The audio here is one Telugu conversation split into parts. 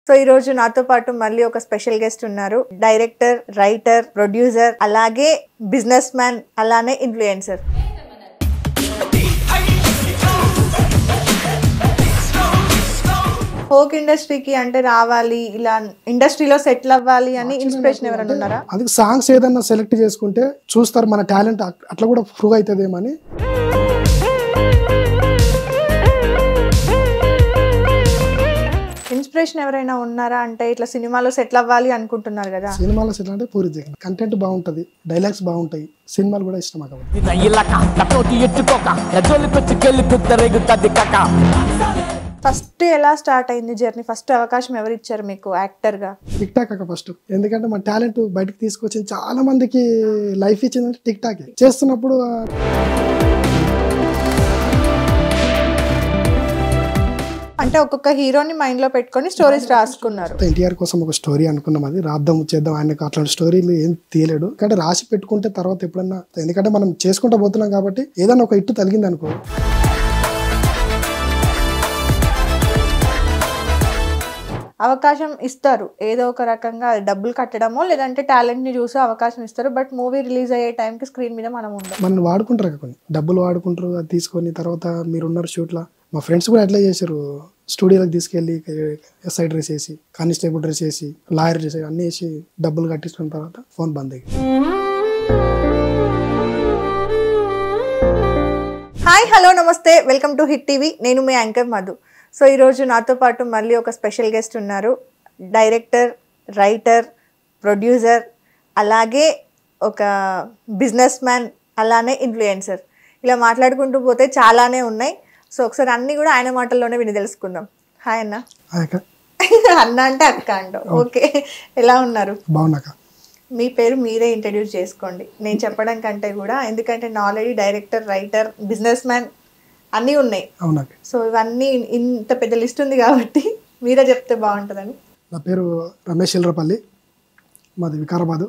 సో ఈ రోజు నాతో పాటు మళ్ళీ ఒక స్పెషల్ గెస్ట్ ఉన్నారు. డైరెక్టర్, రైటర్, ప్రొడ్యూసర్, అలాగే బిజినెస్ మ్యాన్, అలానే ఇన్ఫ్లుయెన్సర్. ఫోక్ ఇండస్ట్రీకి అంటే రావాలి, ఇలా ఇండస్ట్రీలో సెటిల్ అవ్వాలి అని ఇన్స్పిరేషన్ ఎవరైనా ఉన్నారా? అది సాంగ్స్ ఏదన్నా సెలెక్ట్ చేసుకుంటే చూస్తారు మన టాలెంట్ అట్లా కూడా ప్రూవ్ అవుతుందేమని. ఇన్స్పిరేషన్ ఎవరైనా ఉన్నారా అంటే ఇట్లా సినిమాలో సెటిల్ అవ్వాలి అనుకుంటున్నారు కదా? సినిమాలో సెటిల్ అంటే పూరి జగన్. కంటెంట్ బాగుంటది, డైలాగ్స్ బాగుంటాయి, సినిమాలు కూడా ఇష్టం కాబట్టి. ఫస్ట్ ఎలా స్టార్ట్ అయింది జర్నీ? ఫస్ట్ అవకాశం ఎవరు ఇచ్చారు మీకు యాక్టర్ గా? టిక్ టాక్ అక్క ఫస్ట్. ఎందుకంటే మన టాలెంట్ బయటకు తీసుకొచ్చింది, చాలా మందికి లైఫ్ ఇచ్చిందంటే టిక్ టాక్. చేస్తున్నప్పుడు అంటే ఒక్కొక్క హీరోని మైండ్ లో పెట్టుకొని స్టోరీస్ రాసుకున్నారు. ఎన్టీఆర్ కోసం ఒక స్టోరీ అనుకున్నాం, అది రాద్దాం చేద్దాం. ఆయనకు అట్లాంటి స్టోరీలు ఏం తీయలేడు, కానీ రాసి పెట్టుకుంటే తర్వాత ఎప్పుడన్నా, ఎందుకంటే మనం చేసుకుంటూ పోతున్నాం కాబట్టి ఏదన్నా ఒక ఇట్టు తగిలింది అనుకో. అవకాశం ఇస్తారు ఏదో ఒక రకంగా, డబ్బులు కట్టడమో లేదంటే టాలెంట్ ని చూసి అవకాశం ఇస్తారు. బట్ మూవీ రిలీజ్ అయ్యే టైంకి స్క్రీన్ మీద మనం ఉండం. మనం వాడుకుంటారు కొన్ని డబ్బులు వాడుకుంటారు, అది తీసుకొని తర్వాత మీరున్నారు షూట్లో. మా ఫ్రెండ్స్ కూడా అట్లా చేశారు, స్టూడియోకి తీసుకెళ్ళి ఎస్ఐ డ్రెస్ వేసి, కానిస్టేబుల్ డ్రెస్ వేసి, లాయర్ డ్రెస్ వేసి అన్నీ వేసి డబ్బులు కట్టించుకున్న తర్వాత ఫోన్ బంద్ అయ్యి. హాయ్, హలో, నమస్తే, వెల్కమ్ టు హిట్ టీవీ. నేను మీ యాంకర్ మధు. సో ఈరోజు నాతో పాటు మళ్ళీ ఒక స్పెషల్ గెస్ట్ ఉన్నారు. డైరెక్టర్, రైటర్, ప్రొడ్యూసర్, అలాగే ఒక బిజినెస్ మ్యాన్, అలానే ఇన్ఫ్లుయెన్సర్. ఇలా మాట్లాడుకుంటూ పోతే చాలానే ఉన్నాయి. సో ఒకసారి అన్నీ కూడా ఆయన మాటల్లోనే విని తెలుసుకుందాం. హాయ్ అన్న. అన్న అంటే అక్క అంటావు. ఓకే, ఎలా ఉన్నారు? బాగున్నాక. మీ పేరు మీరే ఇంట్రడ్యూస్ చేసుకోండి, నేను చెప్పడం కంటే కూడా. ఎందుకంటే నా already director, writer, business man అన్నీ ఉన్నాయి. అవునాక. సో ఇవన్నీ ఇంత పెద్ద లిస్ట్ ఉంది కాబట్టి మీరే చెప్తే బాగుంటుందని. నా పేరు రమేష్ ఎల్రపల్లి, మాది వికారాబాదు,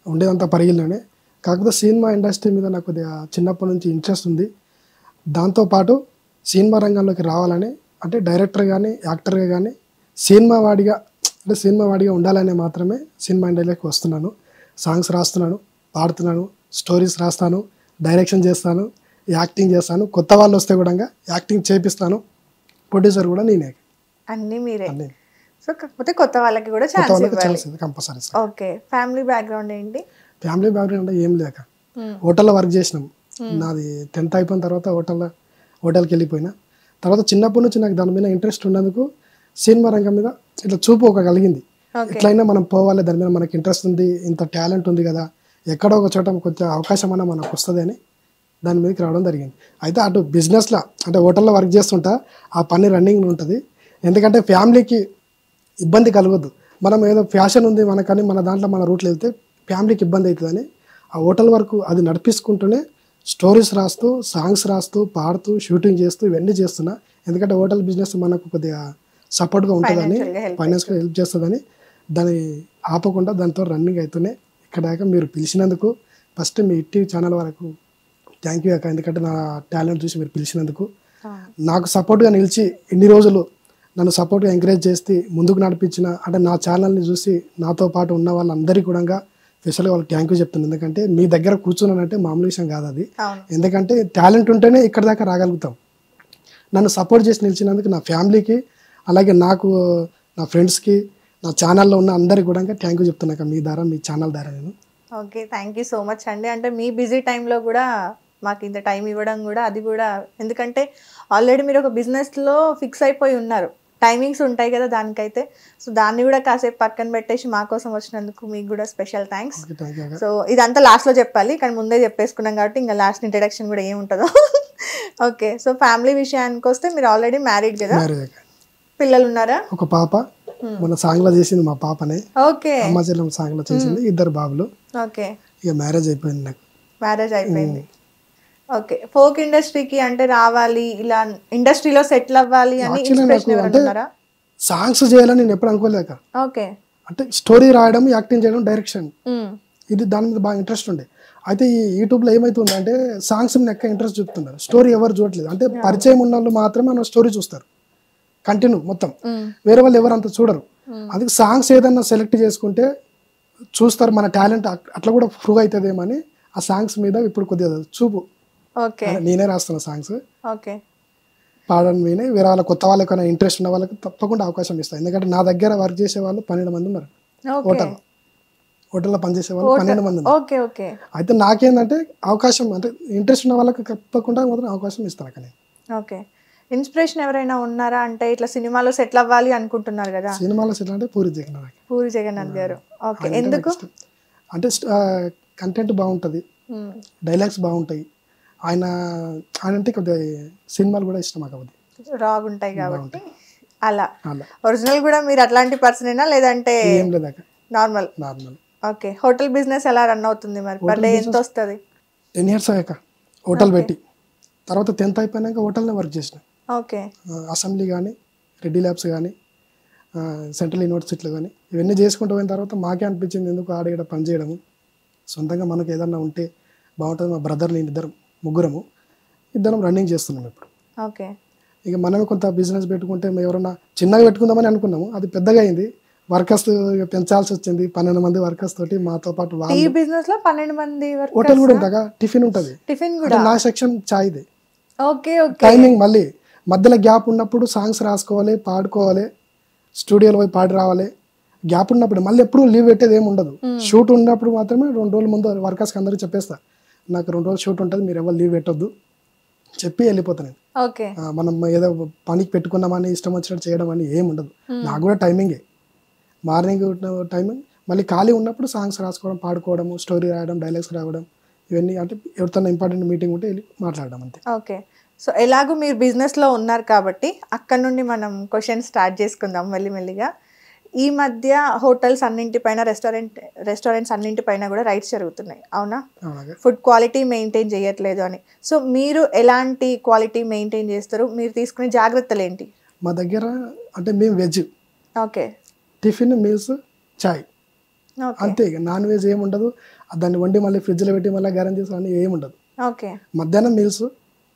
ఉండేదంతా పరిగిలోనే. కాకపోతే సినిమా ఇండస్ట్రీ మీద నాకు కొద్దిగా చిన్నప్పటి నుంచి ఇంట్రెస్ట్ ఉంది. దాంతోపాటు సినిమా రంగంలోకి రావాలని, అంటే డైరెక్టర్ కానీ యాక్టర్గా కానీ సినిమా వాడిగా ఉండాలనే మాత్రమే సినిమా ఇండస్ట్రీకి వస్తున్నాను. సాంగ్స్ రాస్తున్నాను, పాడుతున్నాను, స్టోరీస్ రాస్తాను, డైరెక్షన్ చేస్తాను, యాక్టింగ్ చేస్తాను. కొత్త వాళ్ళు వస్తే కూడా యాక్టింగ్ చేపిస్తాను. ప్రొడ్యూసర్ కూడా నేనే. అన్నీ మీరే. సో కాకపోతే కొత్త వాళ్ళకి కూడా ఛాన్స్ ఇవ్వాలి కంపల్సరీ. ఓకే. ఫ్యామిలీ బ్యాక్గ్రౌండ్ ఏంటి? ఫ్యామిలీ బ్యాక్గ్రౌండ్ అంటే ఏం లేక హోటల్లో వర్క్ చేసినాం. నాది 10th అయిపోయిన తర్వాత హోటల్కి వెళ్ళిపోయినా. తర్వాత చిన్నప్పటి నుంచి నాకు దాని మీద ఇంట్రెస్ట్ ఉన్నందుకు సినిమా రంగం మీద ఇట్లా చూపు ఒక కలిగింది. ఎట్లయినా మనం పోవాలి, దాని మీద మనకి ఇంట్రెస్ట్ ఉంది, ఇంత టాలెంట్ ఉంది కదా, ఎక్కడో ఒక చోట కొంచెం అవకాశం అన్నా మనకు వస్తుంది అని దాని మీదకి రావడం జరిగింది. అయితే అటు బిజినెస్లో అంటే హోటల్లో వర్క్ చేస్తుంటా ఆ పని రన్నింగ్ ఉంటుంది. ఎందుకంటే ఫ్యామిలీకి ఇబ్బంది కలగద్దు. మనం ఏదో ఫ్యాషన్ ఉంది మనకని మన దాంట్లో మన రూట్లో వెళ్తే ఫ్యామిలీకి ఇబ్బంది అవుతుందని ఆ హోటల్ వరకు అది నడిపిస్తుంటూనే స్టోరీస్ రాస్తూ, సాంగ్స్ రాస్తూ, పాడుతూ, షూటింగ్ చేస్తూ ఇవన్నీ చేస్తున్నా. ఎందుకంటే హోటల్ బిజినెస్ మనకు కొద్దిగా సపోర్ట్గా ఉంటుందని, ఫైనాన్షియల్గా హెల్ప్ చేస్తుందని దాన్ని ఆపకుండా దాంతో రన్నింగ్ అవుతున్నాయి. ఇక్కడ దాకా మీరు పిలిచినందుకు ఫస్ట్ మీ టీవీ ఛానల్ వరకు థ్యాంక్ యూ అక్క. ఎందుకంటే నా టాలెంట్ చూసి మీరు పిలిచినందుకు, నాకు సపోర్ట్గా నిలిచి ఇన్ని రోజులు నన్ను సపోర్ట్గా ఎంకరేజ్ చేసి ముందుకు నడిపించిన, అంటే నా ఛానల్ని చూసి నాతో పాటు ఉన్న వాళ్ళందరికీ కూడా స్పెషల్గా వాళ్ళకి థ్యాంక్ యూ చెప్తున్నాను. ఎందుకంటే మీ దగ్గర కూర్చున్నానంటే మామూలు విషయం కాదు అది. ఎందుకంటే టాలెంట్ ఉంటేనే ఇక్కడ దాకా రాగలుగుతాం. నన్ను సపోర్ట్ చేసి నిలిచినందుకు నా ఫ్యామిలీకి, అలాగే నాకు, నా ఫ్రెండ్స్కి, నా ఛానల్లో ఉన్న అందరికీ కూడా థ్యాంక్ యూ చెప్తున్నాక మీ ద్వారా, మీ ఛానల్ ద్వారా నేను. Okay, thank you so much అండి. అంటే మీ బిజీ టైంలో కూడా మాకు ఇంత టైం ఇవ్వడం కూడా, అది కూడా ఎందుకంటే ఆల్రెడీ మీరు ఒక బిజినెస్లో ఫిక్స్ అయిపోయి ఉన్నారు, టైమింగ్స్ ఉంటాయి కదా దానికైతే. సో దాన్ని కూడా కాసేపు పక్కన పెట్టేసి మా కోసం వచ్చినందుకు మీకు కూడా స్పెషల్ థ్యాంక్స్. సో ఇదంతా లాస్ట్లో చెప్పాలి, కానీ ముందే చెప్పేసుకున్నాం కాబట్టి ఇంకా లాస్ట్ ఇంట్రడక్షన్ కూడా ఏముంటుందో. ఓకే, సో ఫ్యామిలీ విషయానికి వస్తే మీరు ఆల్రెడీ మ్యారీడ్ కదా? పిల్లలు ఉన్నారా? ఒక పాప, మన సాంగ్లో చేసింది మా పాపనే. ఓకే, అమ్మాచెల్లం సాంగ్లో చేసింది, 2 బాబులు. ఓకే, ఇక మ్యారేజ్ అయిపోయింది నాకు. మ్యారేజ్ అయిపోయింది. ఓకే, ఫోక్ ఇండస్ట్రీకి అంటే రావాలి, ఇలా ఇండస్ట్రీలో సెటిల్ అవ్వాలి అని ఇన్స్పిరేషన్ ఎవరైనా ఉన్నారా? సాంగ్స్ చేయాలని నేను ఎప్పుడు అనుకోలేక. ఓకే, అంటే స్టోరీ రాయడం, యాక్టింగ్ చేయడం, డైరెక్షన్, ఇది దాని మీద బాగా ఇంట్రెస్ట్ ఉండే. అయితే ఈ యూట్యూబ్లో ఏమవుతుంది అంటే సాంగ్స్ మీద ఎక్కువ ఇంట్రెస్ట్ చూపుతున్నారు, స్టోరీ ఎవరు చూడట్లేదు. అంటే పరిచయం ఉన్న వాళ్ళు మాత్రమే మన స్టోరీ చూస్తారు. కంటిన్యూ మొత్తం. వేరే వాళ్ళు ఎవరు అంత చూడరు. అందుకే సాంగ్స్ ఏదన్నా సెలెక్ట్ చేసుకుంటే చూస్తారు మన టాలెంట్ అట్లా కూడా ప్రూవ్ అవుతుందేమని ఆ సాంగ్స్ మీద ఇప్పుడు కొద్దిగా చూపు. నేనే రాస్తున్నా సాంగ్స్, పాడడం నేనే. వేరే వాళ్ళ కొత్త వాళ్ళకైనా ఇంట్రెస్ట్ ఉన్న వాళ్ళకి తప్పకుండా అవకాశం ఇస్తాను. ఎందుకంటే నా దగ్గర వర్క్ చేసే వాళ్ళు 12 మంది ఉన్నారు. హోటల్లో పనిచేసే వాళ్ళు 12 మంది ఉన్నారు. అయితే నాకేంటంటే అవకాశం అంటే ఇంట్రెస్ట్ ఉన్న వాళ్ళకి తప్పకుండా మాత్రం అవకాశం ఇస్తాను అక్కడ. ఓకే. ఇన్స్పిరేషన్ ఎవరైనా ఉన్నారా అంటే ఇట్లా సినిమాలో సెటిల్ అవ్వాలి అనుకుంటున్నారు కదా? సినిమాలో సెటిల్ అంటే పూరి జగన్నాథ్ గారు. ఓకే, ఎందుకు? అంటే కంటెంట్ బాగుంటుంది, డైలాగ్స్ బాగుంటాయి. ఆయన అంటే కొద్దిగా సినిమాలు కూడా ఇష్టం మాకు, రాగుంటాయి కాబట్టి. అలా ఒరిజినల్ కూడా మీరు అట్లాంటి పర్సనేనా లేదంటే ఏం లేదా? నార్మల్. ఓకే. హోటల్ బిజినెస్ ఎలా రన్ అవుతుంది మరి? పర్ డే ఎంత వస్తుంది? 10 years అయ్యాక హోటల్ పెట్టి, తర్వాత 10th అయిపోయినాక హోటల్నే వర్క్ చేసిన. ఓకే. అసెంబ్లీ కానీ, రెడ్డి ల్యాబ్స్ కానీ, సెంట్రల్ యూనివర్సిటీలు కానీ ఇవన్నీ చేసుకుంటూ పోయిన తర్వాత మాకే అనిపించింది ఎందుకు ఆడ పని చేయడము, సొంతంగా మనకు ఏదన్నా ఉంటే బాగుంటుంది. మా బ్రదర్ని ఇద్దరం రన్నింగ్ చేస్తున్నాం ఇప్పుడు. ఓకే. ఇక మనమే కొంత బిజినెస్ పెట్టుకుంటే ఎవరన్నా చిన్నగా పెట్టుకుందామని అనుకున్నాము, అది పెద్దగా అయింది. వర్కర్స్ పెంచాల్సి వచ్చింది. 12 మంది వర్కర్స్ తోటి మాతో పాటు. ఈ బిజినెస్ లో 12 మంది హోటల్ కూడా ఉంటాగా, టిఫిన్ ఉంటుంది. టిఫిన్ కూడా నా సెక్షన్ చాయ్ది. ఓకే. టైమింగ్ మళ్ళీ మధ్యలో గ్యాప్ ఉన్నప్పుడు సాంగ్స్ రాసుకోవాలి, పాడుకోవాలి, స్టూడియోలో పోయి పాడి రావాలి. గ్యాప్ ఉన్నప్పుడు మళ్ళీ ఎప్పుడు లీవ్ పెట్టేది ఏమి ఉండదు. షూట్ ఉన్నప్పుడు మాత్రమే 2 రోజుల ముందు వర్కర్స్కి అందరికీ చెప్పేస్తా, నాకు 2 రోజులు షూట్ ఉంటుంది, మీరు ఎవరు లీవ్ పెట్టొద్దు చెప్పి వెళ్ళిపోతాను. మనం ఏదో పనికి పెట్టుకున్నామని ఇష్టం వచ్చినట్టు చేయడం అని ఏమి ఉండదు. నాకు కూడా టైమింగే, మార్నింగ్ టైమింగ్. మళ్ళీ ఖాళీ ఉన్నప్పుడు సాంగ్స్ రాసుకోవడం, పాడుకోవడం, స్టోరీ రాయడం, డైలాగ్స్ రావడం, ఇవన్నీ. అంటే ఎవరితో ఇంపార్టెంట్ మీటింగ్ ఉంటే వెళ్ళి మాట్లాడడం అంతే. ఓకే. సో ఎలాగో మీరు బిజినెస్లో ఉన్నారు కాబట్టి అక్కడ నుండి మనం క్వశ్చన్ స్టార్ట్ చేసుకుందాం మెల్లిమెల్లిగా. ఈ మధ్య హోటల్స్ అన్నింటిపైన, రెస్టారెంట్స్ అన్నింటిపైన కూడా రైట్స్ జరుగుతున్నాయి, అవునా? ఫుడ్ క్వాలిటీ మెయింటైన్ చేయట్లేదు అని. సో మీరు ఎలాంటి క్వాలిటీ మెయింటైన్ చేస్తారు? మీరు తీసుకునే జాగ్రత్తలు ఏంటి? మా దగ్గర అంటే మేము వెజ్. ఓకే. టిఫిన్, మీల్స్, చాయ్ అంతే. ఇక నాన్ వెజ్ ఏముండదు. దాన్ని వండి మళ్ళీ ఫ్రిడ్జ్లో పెట్టి మళ్ళీ గరం చేసి అని ఏముండదు. ఓకే. మధ్యాహ్నం మీల్స్,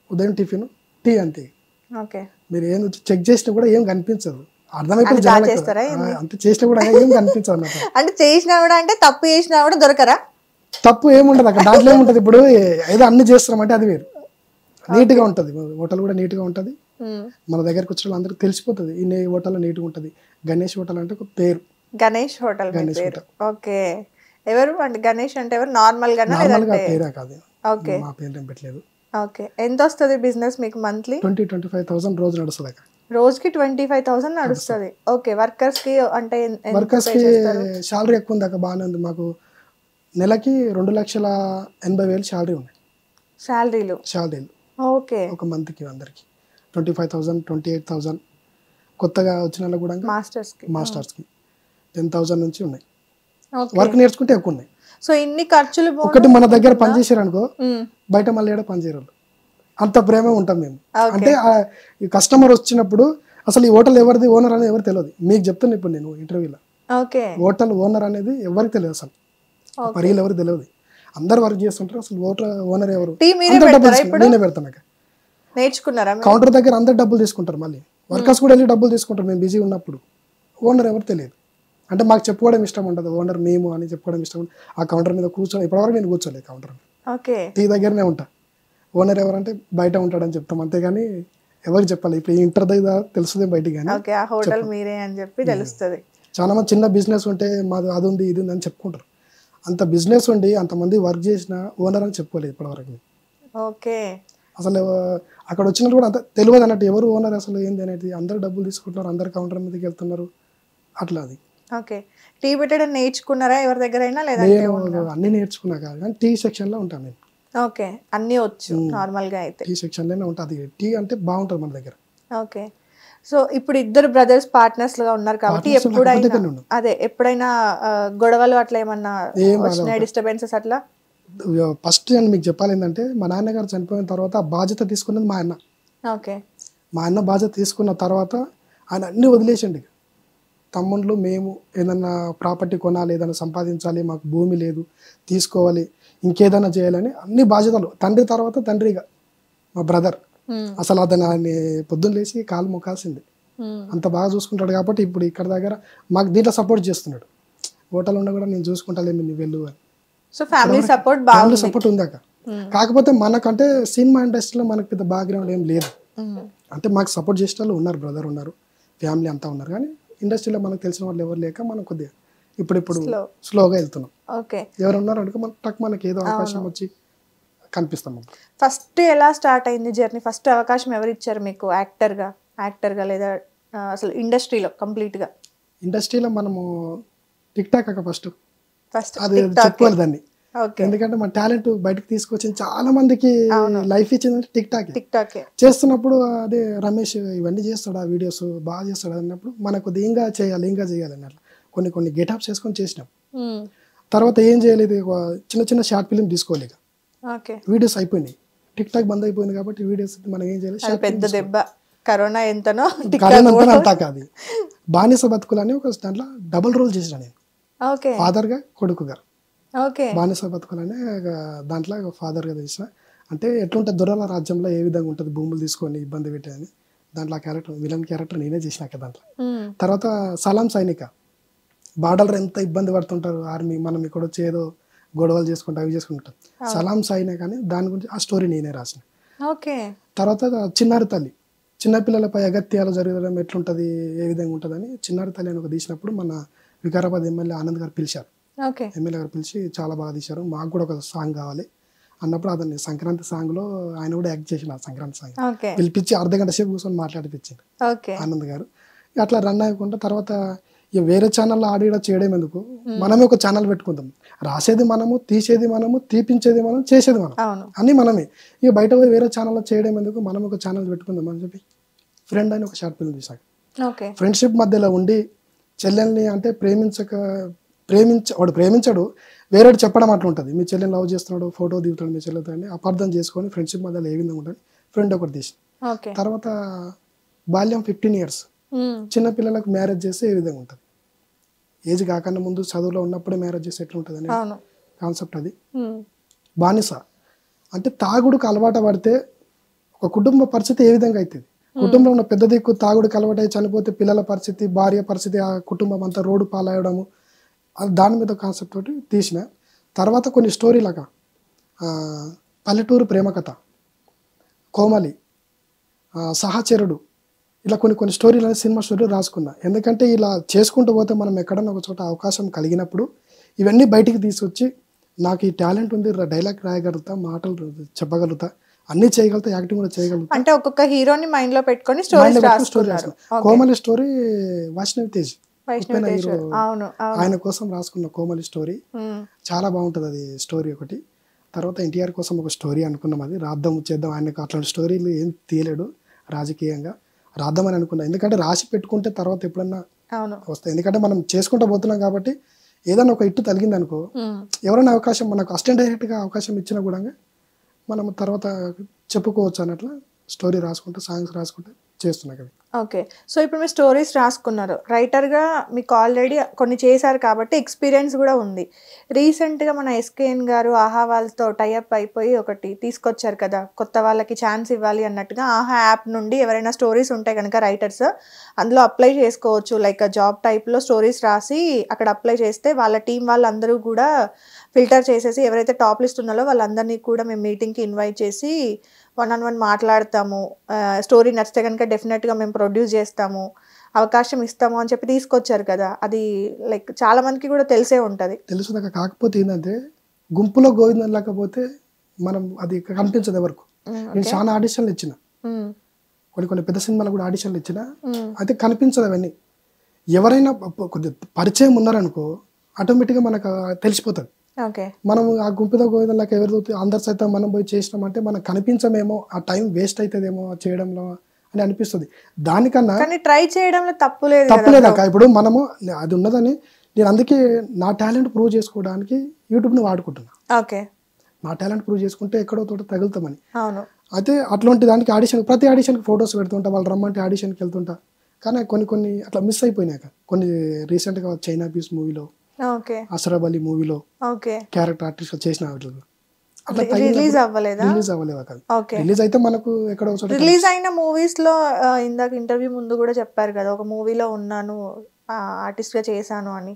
ఉదయం టిఫిన్, టీ అంతే. ఓకే. మీరు ఏం చెక్ చేసినా కూడా ఏం కనిపించదు. అర్థమైపోయింది. అంతే చేసినా కూడా ఏం కనిపించదు అన్నమాట. అంటే చేసినా కూడా, అంటే తప్పు చేసినా కూడా దొరకరా? తప్పు ఏముండదు అక్కడ. దాంట్లో ఏముంటది, ఇప్పుడు ఏదో అన్ని చేస్తున్నామంటే అది వేరు. నీట్గా ఉంటుంది హోటల్ కూడా, నీట్గా ఉంటుంది. మన దగ్గరకు వచ్చిన అందరికి తెలిసిపోతుంది ఈ హోటల్ నీట్గా ఉంటుంది. గణేష్ హోటల్ అంటే ఒక పేరు. గణేష్ హోటల్. ఓకే. ఎవరు అంటే గణేష్ అంటే ఎవరు? నార్మల్ గా పేరే కాదు. ఓకే. మా పేరు ఏం పెట్టలేదు. ఓకే. ఎంత వస్తుంది బిజినెస్ మీకు మంత్లీ? 20-25,000 రోజు నడుస్తుంది. రోజుకి 25,000 నడుస్తుంది. ఓకే. వర్కర్స్ కి అంటే వర్కర్స్ కి శాలరీ ఎక్కువ ఉంది అక్క, బాగానే ఉంది. మాకు నెలకి 2,80,000 శాలరీ ఉన్నాయి. శాలరీలు ఓకే. ఒక మంత్కి అందరికి 25,000, 28,000. కొత్తగా వచ్చిన వాళ్ళు కూడా మాస్టర్స్కి 10,000 నుంచి ఉన్నాయి. వర్క్ నేర్చుకుంటే ఎక్కువ ఉన్నాయి. సో ఇన్ని ఖర్చులు ఒకటి మన దగ్గర పనిచేసారు అనుకో, బయట మళ్ళీ ఏడా పనిచేయరు. అంత ప్రేమ ఉంటాం మేము. అంటే ఈ కస్టమర్ వచ్చినప్పుడు అసలు ఈ హోటల్ ఎవరిది, ఓనర్ అనేది ఎవరు తెలియదు. మీకు చెప్తున్నా ఇప్పుడు నేను ఇంటర్వ్యూలో, హోటల్ ఓనర్ అనేది ఎవరికి తెలియదు. అసలు పరిగలు ఎవరికి తెలియదు. అందరు వర్క్ చేస్తుంటారు. అసలు ఓనర్ ఎవరు? నేనే పెడతాను. నేర్చుకున్నారా? కౌంటర్ దగ్గర అందరు డబ్బులు తీసుకుంటారు. మళ్ళీ వర్కర్స్ కూడా వెళ్ళి డబ్బులు తీసుకుంటారు. మేము బిజీ ఉన్నప్పుడు ఓనర్ ఎవరు తెలియదు. అంటే మాకు చెప్పుకోవడం ఇష్టం ఉండదు. ఓనర్ మేము అని చెప్పుకోవడం ఇష్టం. ఆ కౌంటర్ మీద కూర్చొని ఇప్పటివరకు నేను కూర్చోలేదు కౌంటర్ మీద. టీ దగ్గరనే ఉంటా. ఓనర్ ఎవరంటే బయట ఉంటాడని చెప్తాం, అంతేగాని ఎవరికి చెప్పాలి. ఇప్పుడు ఈ ఇంటర్ దగ్గర తెలుస్తుంది బయటికి, కానీ చాలా మంది చిన్న బిజినెస్ ఉంటే మాది అది ఉంది ఇది ఉంది అని చెప్పుకుంటారు. అంత బిజినెస్ ఉండి అంతమంది వర్క్ చేసిన ఓనర్ అని చెప్పుకోలేదు ఇప్పటివరకు. అసలు అక్కడ వచ్చినట్టు కూడా అంత తెలియదు అన్నట్టు, ఎవరు ఓనర్ అసలు ఏంది అనేది. అందరు డబ్బులు తీసుకుంటున్నారు, అందరు కౌంటర్ మీదకి వెళ్తున్నారు. అట్లా అది. ఓకే. టీ పెట్టడం నేర్చుకున్నారా ఎవరి దగ్గర? నేను అన్ని నేర్చుకున్నా కాదు, కానీ టీ సెక్షన్ లో ఉంటాను నేను. ఓకే. అన్ని వచ్చు నార్మల్ గా. అయితే టీ సెక్షన్ లోనే ఉంటుంది. టీ అంటే బాగుంటుంది మన దగ్గర. ఓకే. సో ఇప్పుడు ఇద్దరు బ్రదర్స్ పార్ట్నర్స్ గా ఉన్నారు కాబట్టి ఎప్పుడైనా గొడవలు అట్లా ఏమన్నా వచ్చినాయి, డిస్టర్బెన్సెస్ అట్లా? ఫస్ట్ నేను మీకు చెప్పాలి ఏంటంటే, మా నాన్నగారు చనిపోయిన తర్వాత ఆ బాధ్యత తీసుకున్నది మా అన్న. ఓకే. మా అన్న బాధ్యత తీసుకున్న తర్వాత ఆయన అన్ని వదిలేసండి. తమ్ముళ్ళు మేము ఏదన్నా ప్రాపర్టీ కొనాలి, ఏదైనా సంపాదించాలి, మాకు భూమి లేదు తీసుకోవాలి, ఇంకేదైనా చేయాలని అన్ని బాధ్యతలు. తండ్రి తర్వాత తండ్రిగా మా బ్రదర్. అసలు అతను పొద్దున్న లేచి కాలు మొక్కాల్సింది. అంత బాగా చూసుకుంటాడు కాబట్టి ఇప్పుడు ఇక్కడ దగ్గర మాకు దీంట్లో సపోర్ట్ చేస్తున్నాడు. హోటల్ ఉన్నా కూడా నేను చూసుకుంటాలేమి నువ్వు వెళ్ళు అని. సో ఫ్యామిలీ సపోర్ట్ ఫ్యామిలీ బాగుంది. సపోర్ట్ ఉందాక. కాకపోతే మనకంటే సినిమా ఇండస్ట్రీలో మనకు పెద్ద బ్యాక్గ్రౌండ్ ఏం లేదు. అంటే మాకు సపోర్ట్ చేసే వాళ్ళు ఉన్నారు, బ్రదర్ ఉన్నారు, ఫ్యామిలీ అంతా ఉన్నారు. కానీ ఇండస్ట్రీలో మనకు తెలిసిన వాళ్ళు ఎవరు లేక మనం కొద్దిగా ఇప్పుడు స్లోగా వెళ్తున్నాం. ఓకే, ఎవరు ఉన్నారు అనుకో మనకి ఏదో అవకాశం వచ్చి కనిపిస్తాం. ఫస్ట్ ఎలా స్టార్ట్ అయింది జర్నీ? ఫస్ట్ అవకాశం ఎవరు ఇచ్చారు మీకు యాక్టర్గా లేదా అసలు ఇండస్ట్రీలో కంప్లీట్గా? ఇండస్ట్రీలో మనము టిక్ టాక్ ఫస్ట్ ఫస్ట్ అది చెప్పుకోవాలి దాన్ని. ఎందుకంటే మన టాలెంట్ బయటకు తీసుకొచ్చి చాలా మందికి లైఫ్ ఇచ్చిందంటే టిక్ టాక్ చేస్తున్నప్పుడు. అదే రమేష్ ఇవన్నీ చేస్తాడు, ఆ వీడియోస్ బాగా చేస్తాడు అన్నప్పుడు మనకు ఇంకా చేయాలి అన్నట్లు కొన్ని గెటప్స్ వేసుకొని చేసినాం. తర్వాత ఏం చేయలేదు, చిన్న షార్ట్ ఫిలిం తీసుకోలేదు, వీడియోస్ అయిపోయినాయి. టిక్ టాక్ బంద్ అయిపోయింది కాబట్టి వీడియోస్ మనం ఏం చేయలేదు. పెద్ద దెబ్బ కరోనా ఎంతనో అంతా కాదు. బానిస బతుకులు అని ఒక దాంట్లో డబుల్ రోల్ చేసిన నేను, ఫాదర్ గా కొడుకుగా. బానిస బతుకులు అనే దాంట్లో ఫాదర్ గా చేసిన. అంటే ఎట్లుంటుంది దొరల రాజ్యంలో ఏ విధంగా ఉంటుంది, భూములు తీసుకొని ఇబ్బంది పెట్టేదని దాంట్లో ఆ క్యారెక్టర్, విలన్ క్యారెక్టర్ నేనే చేసినాక దాంట్లో. తర్వాత సలాం సైనిక, బార్డర్ ఎంత ఇబ్బంది పడుతుంటారు ఆర్మీ, మనం ఇక్కడ వచ్చి ఏదో గొడవలు చేసుకుంటా అవి చేసుకుంటాం. సలాం సైనిక అని దాని గురించి ఆ స్టోరీ నేనే రాసిన. తర్వాత చిన్నారి తల్లి, చిన్నపిల్లలపై అగత్యాలు జరగడం ఎట్లుంటుంది, ఏ విధంగా ఉంటుంది అని చిన్నారి తల్లి అని ఒక తీసినప్పుడు మన వికారాబాద్ ఎమ్మెల్యే ఆనంద్ గారు పిలిచారు. ఎమ్మెల్యే గారు పిలిచి చాలా బాగా తీశారు, మాకు కూడా ఒక సాంగ్ కావాలి అన్నప్పుడు అతన్ని సంక్రాంతి సాంగ్ లో ఆయన కూడా యాక్ట్ చేసిన. సంక్రాంతి సాంగ్ పిలిపించి అర్ధగంట సేపు కూర్చొని మాట్లాడిపించింది ఆనంద్ గారు. అట్లా రన్ అయ్యకుండా తర్వాత ఇక వేరే ఛానల్లో ఆడిడ చేయడం ఎందుకు, మనమే ఒక ఛానల్ పెట్టుకుందాం. రాసేది మనము, తీసేది మనము, తీపించేది మనం, చేసేది మనం, అన్ని మనమే. ఇక బయట పోయి వేరే ఛానల్లో చేయడం ఎందుకు, మనం ఒక ఛానల్ పెట్టుకుందాం అని చెప్పి ఫ్రెండ్ అని ఒక షార్ట్ ఫిల్మ్ తీసాక. ఫ్రెండ్షిప్ మధ్యలో ఉండి చెల్లెల్ని అంటే వాడు ప్రేమించాడు, వేరేడు చెప్పడం అట్లా ఉంటుంది. మీ చెల్లెని లవ్ చేస్తున్నాడు, ఫోటో దిగుతాడు మీ చెల్లెతో అని అపార్థం చేసుకొని ఫ్రెండ్షిప్ మధ్యలో ఏ విధంగా ఉంటుంది ఫ్రెండ్ ఒకటి తీసి. తర్వాత బాల్యం 15 years, చిన్న పిల్లలకు మ్యారేజ్ చేస్తే ఏ విధంగా ఉంటుంది, ఏజ్ కాకన్నా ముందు చదువులో ఉన్నప్పుడే మ్యారేజ్ చేస్తే ఎట్లా ఉంటుంది అనే కాన్సెప్ట్ అది. బానిస అంటే తాగుడుకు అలవాటు పడితే ఒక కుటుంబ పరిస్థితి ఏ విధంగా అవుతుంది, కుటుంబంలో ఉన్న పెద్ద దిక్కు తాగుడుకు అలవాటు అయి చనిపోతే పిల్లల పరిస్థితి, భార్య పరిస్థితి, ఆ కుటుంబం అంతా రోడ్డు పాలయడము, దాని మీద కాన్సెప్ట్ తోటి తీసిన. తర్వాత కొన్ని స్టోరీ లాగా పల్లెటూరు ప్రేమ కథ, కోమలి, సహచరుడు, ఇలా కొన్ని స్టోరీలు సినిమా స్టోరీలు రాసుకున్నా. ఎందుకంటే ఇలా చేసుకుంటూ పోతే మనం ఎక్కడన్నా ఒక చోట అవకాశం కలిగినప్పుడు ఇవన్నీ బయటికి తీసుకొచ్చి నాకు ఈ టాలెంట్ ఉంది, డైలాగ్ రాయగలుగుతా, మాటలు చెప్పగలుగుతా, అన్ని చేయగలుగుతా, యాక్టింగ్ కూడా చేయగలుగుతా. అంటే ఒక్కొక్క హీరోని మైండ్ లో పెట్టుకొని స్టోరీ రాసుకున్నారు. కోమలి స్టోరీ వైష్ణవి తేజ్ ఆయన కోసం రాసుకున్న కోమలి స్టోరీ చాలా బాగుంటుంది. అది స్టోరీ ఒకటి. తర్వాత ఎన్టీఆర్ కోసం ఒక స్టోరీ అనుకున్నాం, అది రాద్దాం చేద్దాం. ఆయనకు అట్లాంటి స్టోరీలు ఏం తీయలేడు రాజకీయంగా, రాద్దామని అనుకున్నా. ఎందుకంటే రాసి పెట్టుకుంటే తర్వాత ఎప్పుడన్నా వస్తాయి. ఎందుకంటే మనం చేసుకుంటూ పోతున్నాం కాబట్టి ఏదైనా ఒక ఇట్టు తగిలింది అనుకో, ఎవరైనా అవకాశం మనకు అసిస్టెంట్ డైరెక్ట్గా అవకాశం ఇచ్చినా కూడా మనం తర్వాత చెప్పుకోవచ్చు అన్నట్లు స్టోరీ రాసుకుంటూ, సాంగ్స్ రాసుకుంటూ చేస్తున్నా కదా. ఓకే, సో ఇప్పుడు మీరు స్టోరీస్ రాసుకున్నారు, రైటర్గా మీకు ఆల్రెడీ కొన్ని చేశారు కాబట్టి ఎక్స్పీరియన్స్ కూడా ఉంది. రీసెంట్గా మన ఎస్కేఎన్ గారు ఆహా వాళ్ళతో టైఅప్ అయిపోయి ఒకటి తీసుకొచ్చారు కదా, కొత్త వాళ్ళకి ఛాన్స్ ఇవ్వాలి అన్నట్టుగా. ఆహా యాప్ నుండి ఎవరైనా స్టోరీస్ ఉంటే కనుక రైటర్స్ అందులో అప్లై చేసుకోవచ్చు. లైక్ జాబ్ టైప్లో స్టోరీస్ రాసి అక్కడ అప్లై చేస్తే వాళ్ళ టీం వాళ్ళందరూ కూడా ఫిల్టర్ చేసేసి ఎవరైతే టాప్ లిస్ట్ ఉన్నారో వాళ్ళందరినీ కూడా మేము మీటింగ్కి ఇన్వైట్ చేసి 1-on-1 మాట్లాడతాము, స్టోరీ నచ్చితే కనుక డెఫినెట్గా మేము ప్రొడ్యూస్ చేస్తాము, అవకాశం ఇస్తాము అని చెప్పి తీసుకొచ్చారు కదా. అది లైక్ చాలా మందికి కూడా తెలిసే ఉంటుంది. తెలుసు నాకు. కాకపోతే ఏంటంటే గుంపులో గోవిందం లేకపోతే మనం అది కనిపించదు ఎవరికి. నేను చాలా ఆడిషన్లు ఇచ్చిన, కొన్ని పెద్ద సినిమాలు కూడా ఆడిషన్లు ఇచ్చిన, అయితే కనిపించదు అవన్నీ. ఎవరైనా కొద్దిగా పరిచయం ఉన్నారనుకో ఆటోమేటిక్గా మనకు తెలిసిపోతుంది. మనం ఆ గుంపుతో గోవిందంలాగా ఎవరు అందరు సైతం మనం పోయి చేసినామంటే మనకు కనిపించమేమో, ఆ టైం వేస్ట్ అవుతుందేమో చేయడంలో అని అనిపిస్తుంది. దానికన్నా ట్రై చేయడంలో తప్పులేదు అక్క. ఇప్పుడు మనము అది ఉన్నదని నేను అందుకే నా టాలెంట్ ప్రూవ్ చేసుకోవడానికి యూట్యూబ్ని వాడుకుంటున్నా. నా టాలెంట్ ప్రూవ్ చేసుకుంటే ఎక్కడో తోట తగులుతామని. అయితే అట్లాంటి దానికి ప్రతి ఆడిషన్కి ఫొటోస్ పెడుతుంటా, వాళ్ళు రమ్మంటే ఆడిషన్కి వెళ్తుంటా. కానీ కొన్ని అట్లా మిస్ అయిపోయినాక కొన్ని రీసెంట్గా చైనా పీస్ మూవీలో, అసరబ్ అలీ మూవీలో క్యారెక్టర్ ఆర్టిస్ట్ చేసిన అట్లా రిలీజ్ అవ్వలేదా? రిలీజ్ అవ్వలేవు అక్కడ. ఓకే. రిలీజ్ అయితే మనకు ఎక్కడ ఒక చోట రిలీజ్ అయిన మూవీస్ లో ఇందాక ఇంటర్వ్యూ ముందు కూడా చెప్పారు కదా, ఒక మూవీలో ఉన్నాను, ఆర్టిస్ట్ గా చేశాను అని.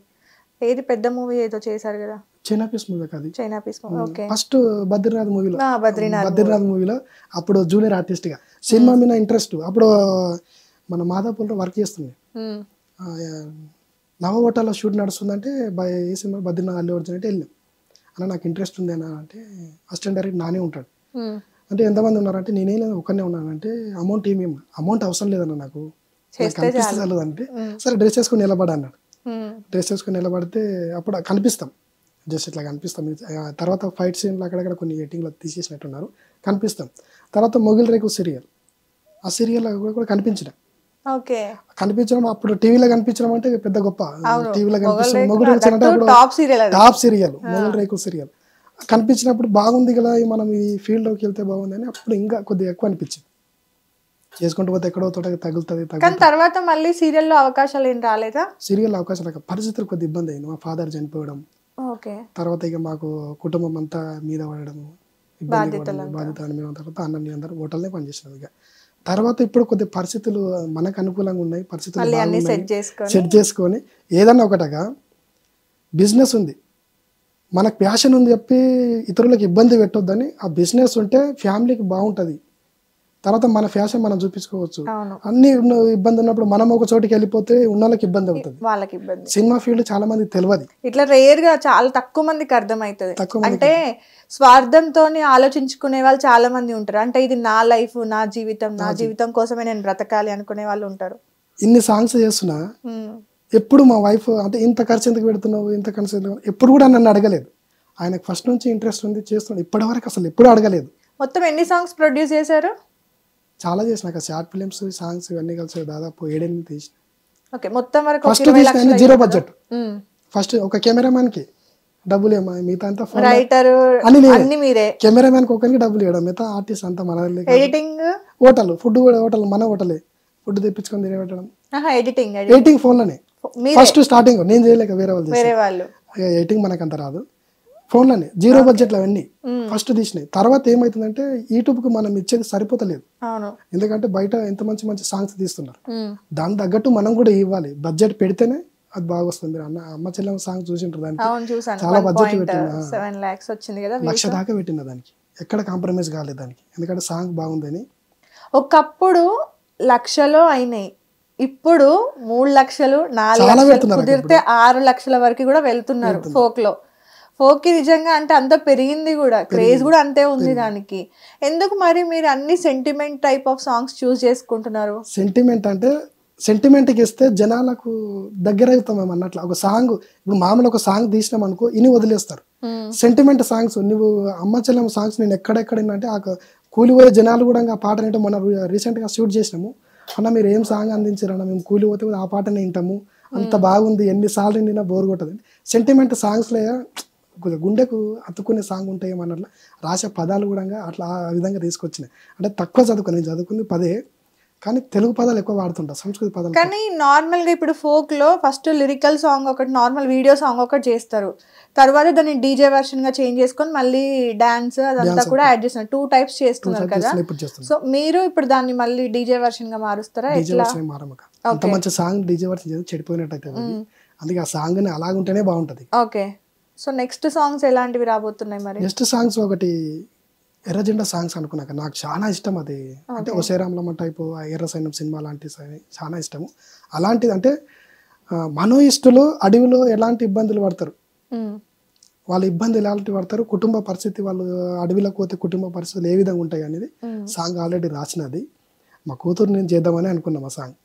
ఏది పెద్ద మూవీ ఏదో చేశారు కదా? చైనా పీస్ మూవీ అది. China piece movie. Okay. First Badrinath మూవీలో, బద్రీనాథ్ మూవీలో అప్పుడు జూనియర్ ఆర్టిస్ట్ గా సినిమా మీద ఇంట్రెస్ట్. అప్పుడు మన మాదాపూర్లో వర్క్ చేస్తుంది. నవ హోటల్లో షూట్ నడుస్తుందంటే ఏ సినిమా బద్రీనాథ్ అల్లు అర్జున్ అంటే వెళ్ళాం. అన్న నాకు ఇంట్రెస్ట్ ఉంది అన్న అంటే అసిస్టెంట్ డైరెక్టర్ నానే ఉంటాడు. అంటే ఎంతమంది ఉన్నారంటే నేనే ఒకనే ఉన్నానంటే అమౌంట్ అవసరం లేదన్న, నాకు కనిపిస్తే చాలదు అంటే సరే డ్రెస్ వేసుకొని నిలబడి అన్నాడు. డ్రెస్ వేసుకొని నిలబడితే అప్పుడు కనిపిస్తాం, జస్ట్ ఇట్లా కనిపిస్తాం. తర్వాత ఫైట్ సీన్లు అక్కడక్కడ కొన్ని ఎడిటింగ్లో తీసేసినట్టున్నారు, కనిపిస్తాం. తర్వాత మొగిల్ రేకు సీరియల్, ఆ సీరియల్ కూడా కనిపించడం. కనిపించడం అప్పుడు టీవీలో కనిపించడం అంటే పెద్ద గొప్ప. టీవీలో కనిపిస్తుంది మొగుడు అంటే టాప్ సీరియల్ మొగుల్ రేకు సీరియల్. కనిపించినప్పుడు బాగుంది కదా మనం ఈ ఫీల్డ్ లోకి వెళ్తే బాగుంది అని అప్పుడు ఇంకా కొద్దిగా ఎక్కువ అనిపించింది. చేసుకుంటూ పోతే ఎక్కడో తోట తగులుతుంది. తర్వాత మళ్ళీ సీరియల్లో అవకాశాలు ఏం రాలేదా? సీరియల్ అవకాశాలు పరిస్థితులు కొద్దిగా ఇబ్బంది అయింది. మా ఫాదర్ చనిపోవడం, తర్వాత ఇక మాకు కుటుంబం అంతా మీద పడడం, బాధ్యతలు మీద తర్వాత అన్నీ అందరూ హోటల్నే పనిచేసినాం. ఇక తర్వాత ఇప్పుడు కొద్ది పరిస్థితులు మనకు అనుకూలంగా ఉన్నాయి, పరిస్థితులు సెట్ చేసుకొని ఏదన్నా ఒకటగా బిజినెస్ ఉంది, మనకు ప్యాషన్ ఉంది చెప్పి ఇతరులకు ఇబ్బంది పెట్టొద్దని, ఆ బిజినెస్ ఉంటే ఫ్యామిలీకి బాగుంటుంది. తర్వాత మన ఫ్యాషన్ మనం చూపించుకోవచ్చు. అన్ని ఇబ్బంది ఉన్నప్పుడు మనం ఒక చోటికి వెళ్ళిపోతే ఉన్న వాళ్ళకి ఇబ్బంది అవుతుంది, వాళ్ళకి ఇబ్బంది. సినిమా ఫీల్డ్ చాలా మంది తెలియదు, ఇట్లా రేర్ గా చాలా తక్కువ మందికి అర్థమవుతుంది. అంటే స్వార్థంతో ఆలోచించుకునే వాళ్ళు చాలా మంది ఉంటారు. అంటే ఇది నా లైఫ్, నా జీవితం కోసమే నేను బ్రతకాలి అనుకునే వాళ్ళు ఉంటారు. ఇన్ని సాంగ్స్ చేస్తున్నా ఎప్పుడు మా వైఫ్ అంటే ఇంత ఖర్చు ఎందుకు పెడుతున్నావు, ఇంత ఖర్చు ఎందుకు ఎప్పుడు కూడా నన్ను అడగలేదు. ఆయనకు ఫస్ట్ నుంచి ఇంట్రెస్ట్ ఉంది, చేస్తున్నాడు. ఇప్పటి వరకు అసలు ఎప్పుడు అడగలేదు. మొత్తం ఎన్ని సాంగ్స్ ప్రొడ్యూస్ చేశారు? చాలా చేసిన, షార్ట్ ఫిలిమ్స్, సాంగ్స్ ఇవన్నీ కలిసి దాదాపు 7-8 తీసిన. ఫస్ట్ తీసిన 0 బడ్జెట్. ఫస్ట్ ఒక కెమెరామ్యాన్ కి డబ్బులు ఏమో, మిగతా అంతా కెమెరామ్యాన్ కి ఒకరికి డబ్బులు ఇవ్వడం, మిగతా ఆర్టిస్ట్ అంతా మన హోటల్ ఫుడ్ కూడా హోటల్ మన హోటలే ఫుడ్ తెప్పించుకొని తినబెట్టడం. ఎడిటింగ్ ఫోన్ లోనే ఫస్ట్ స్టార్టింగ్ నేను చేయలేక వేరే వాళ్ళు ఎడిటింగ్ మనకు అంత రాదు. ఫోన్ లోనే 0 బడ్జెట్ అవన్నీ ఫస్ట్ తీసినాయి. తర్వాత ఏమైతుందంటే యూట్యూబ్ కు మనం ఇచ్చేది సరిపోతలేదు, ఎందుకంటే బయట ఎంత మంచి మంచి సాంగ్స్ తీస్తున్నారు, దాని తగ్గట్టు మనం కూడా ఇవ్వాలి. బడ్జెట్ పెడితేనే అది బాగా వస్తుంది. మీరు అమ్మ చెల్లెమ్మ సాంగ్ చూసింటారు, దానికి చాలా బడ్జెట్ పెట్టింది, 7 lakhs వచ్చింది కదా, 1 లక్ష దాకా పెట్టిన దానికి. ఎక్కడ కాంప్రమైజ్ కాలేదు దానికి, ఎందుకంటే సాంగ్ బాగుందని. ఒకప్పుడు లక్షలో అయినాయి, ఇప్పుడు 3 లక్షలు 4 లక్షలు కుదిరితే 6 లక్షల వరకు కూడా వెళ్తున్నారు ఫోక్ కి. నిజంగా అంటే అంత పెరిగింది కూడా, క్రేజ్ కూడా అంతే ఉంది దానికి. ఎందుకు మరి మీరు అన్ని సెంటిమెంట్ టైప్ ఆఫ్ సాంగ్స్ చూస్ చేసుకుంటున్నారు? సెంటిమెంట్ అంటే సెంటిమెంట్కి ఇస్తే జనాలకు దగ్గర అవుతాం మేము అన్నట్లు. ఒక సాంగ్ ఇప్పుడు మామూలు ఒక సాంగ్ తీసినాం అనుకో, ఇని వదిలేస్తారు. సెంటిమెంట్ సాంగ్స్ నువ్వు అమ్మ చెల్లెమ్మ సాంగ్స్ నేను ఎక్కడెక్కడ అంటే ఆ కూలిపోయే జనాలు కూడా ఆ పాట వింటాం. మనం రీసెంట్గా షూట్ చేసినాము, అన్న మీరు ఏం సాంగ్ అందించారన్న, మేము కూలిపోతే ఆ పాటనే వింటాము, అంత బాగుంది, ఎన్నిసార్లు విండినా బోర్ కొట్టదు. సెంటిమెంట్ సాంగ్స్లో గుండెకు అతుక్కునే సాంగ్ ఉంటాయి అన్నట్లు రాసే పదాలు కూడా అట్లా ఆ విధంగా తీసుకొచ్చినాయి. అంటే తక్కువ చదువుకుని, నేను చదువుకుంది 10, కానీ తెలుగు పదాలు ఎక్కువ వాడుతుంటా, సంస్కృత పదాలు. కానీ నార్మల్ గా ఇప్పుడు ఫోక్ లో ఫస్ట్ లిరికల్ సాంగ్ ఒకటి, నార్మల్ వీడియో సాంగ్ ఒకటి చేస్తారు, తర్వాత దాన్ని డీజే వర్షన్ గా చేంజ్ చేసుకొని మళ్ళీ డాన్స్ అదంతా కూడా యాడ్ చేస్తున్నారు. 2 టైప్స్ చేస్తున్నారు కదా. సో మీరు ఇప్పుడు దాన్ని మళ్ళీ డీజే వర్షన్ గా మారుస్తారా? అంత మంచి సాంగ్ డీజే వర్షన్ చేసి చెడిపోయినట్టు అవుతుంది, అందుకే ఆ సాంగ్ ని అలాగుంటేనే బాగుంటది. ఓకే, సో నెక్స్ట్ సాంగ్స్ ఎలాంటివి రాబోతున్నాయి మరి? నెక్స్ట్ సాంగ్స్ ఒకటి ఎర్రజెండా సాంగ్స్ అనుకున్నాక నాకు చాలా ఇష్టం అది. అంటే ఒసేరాంలమ్మ టైపు ఎర్ర సైన్యం సినిమా లాంటి చాలా ఇష్టము. అలాంటిది అంటే మనోయిస్టులు అడవిలో ఎలాంటి ఇబ్బందులు పడతారు, వాళ్ళ ఇబ్బంది ఎలాంటి పడతారు, కుటుంబ పరిస్థితి, వాళ్ళు అడవిలోకి పోతే కుటుంబ పరిస్థితులు ఏ విధంగా ఉంటాయి అనేది సాంగ్ ఆల్రెడీ రాసినది. మా కూతురు నేను చేద్దామని అనుకున్నాం ఆ సాంగ్.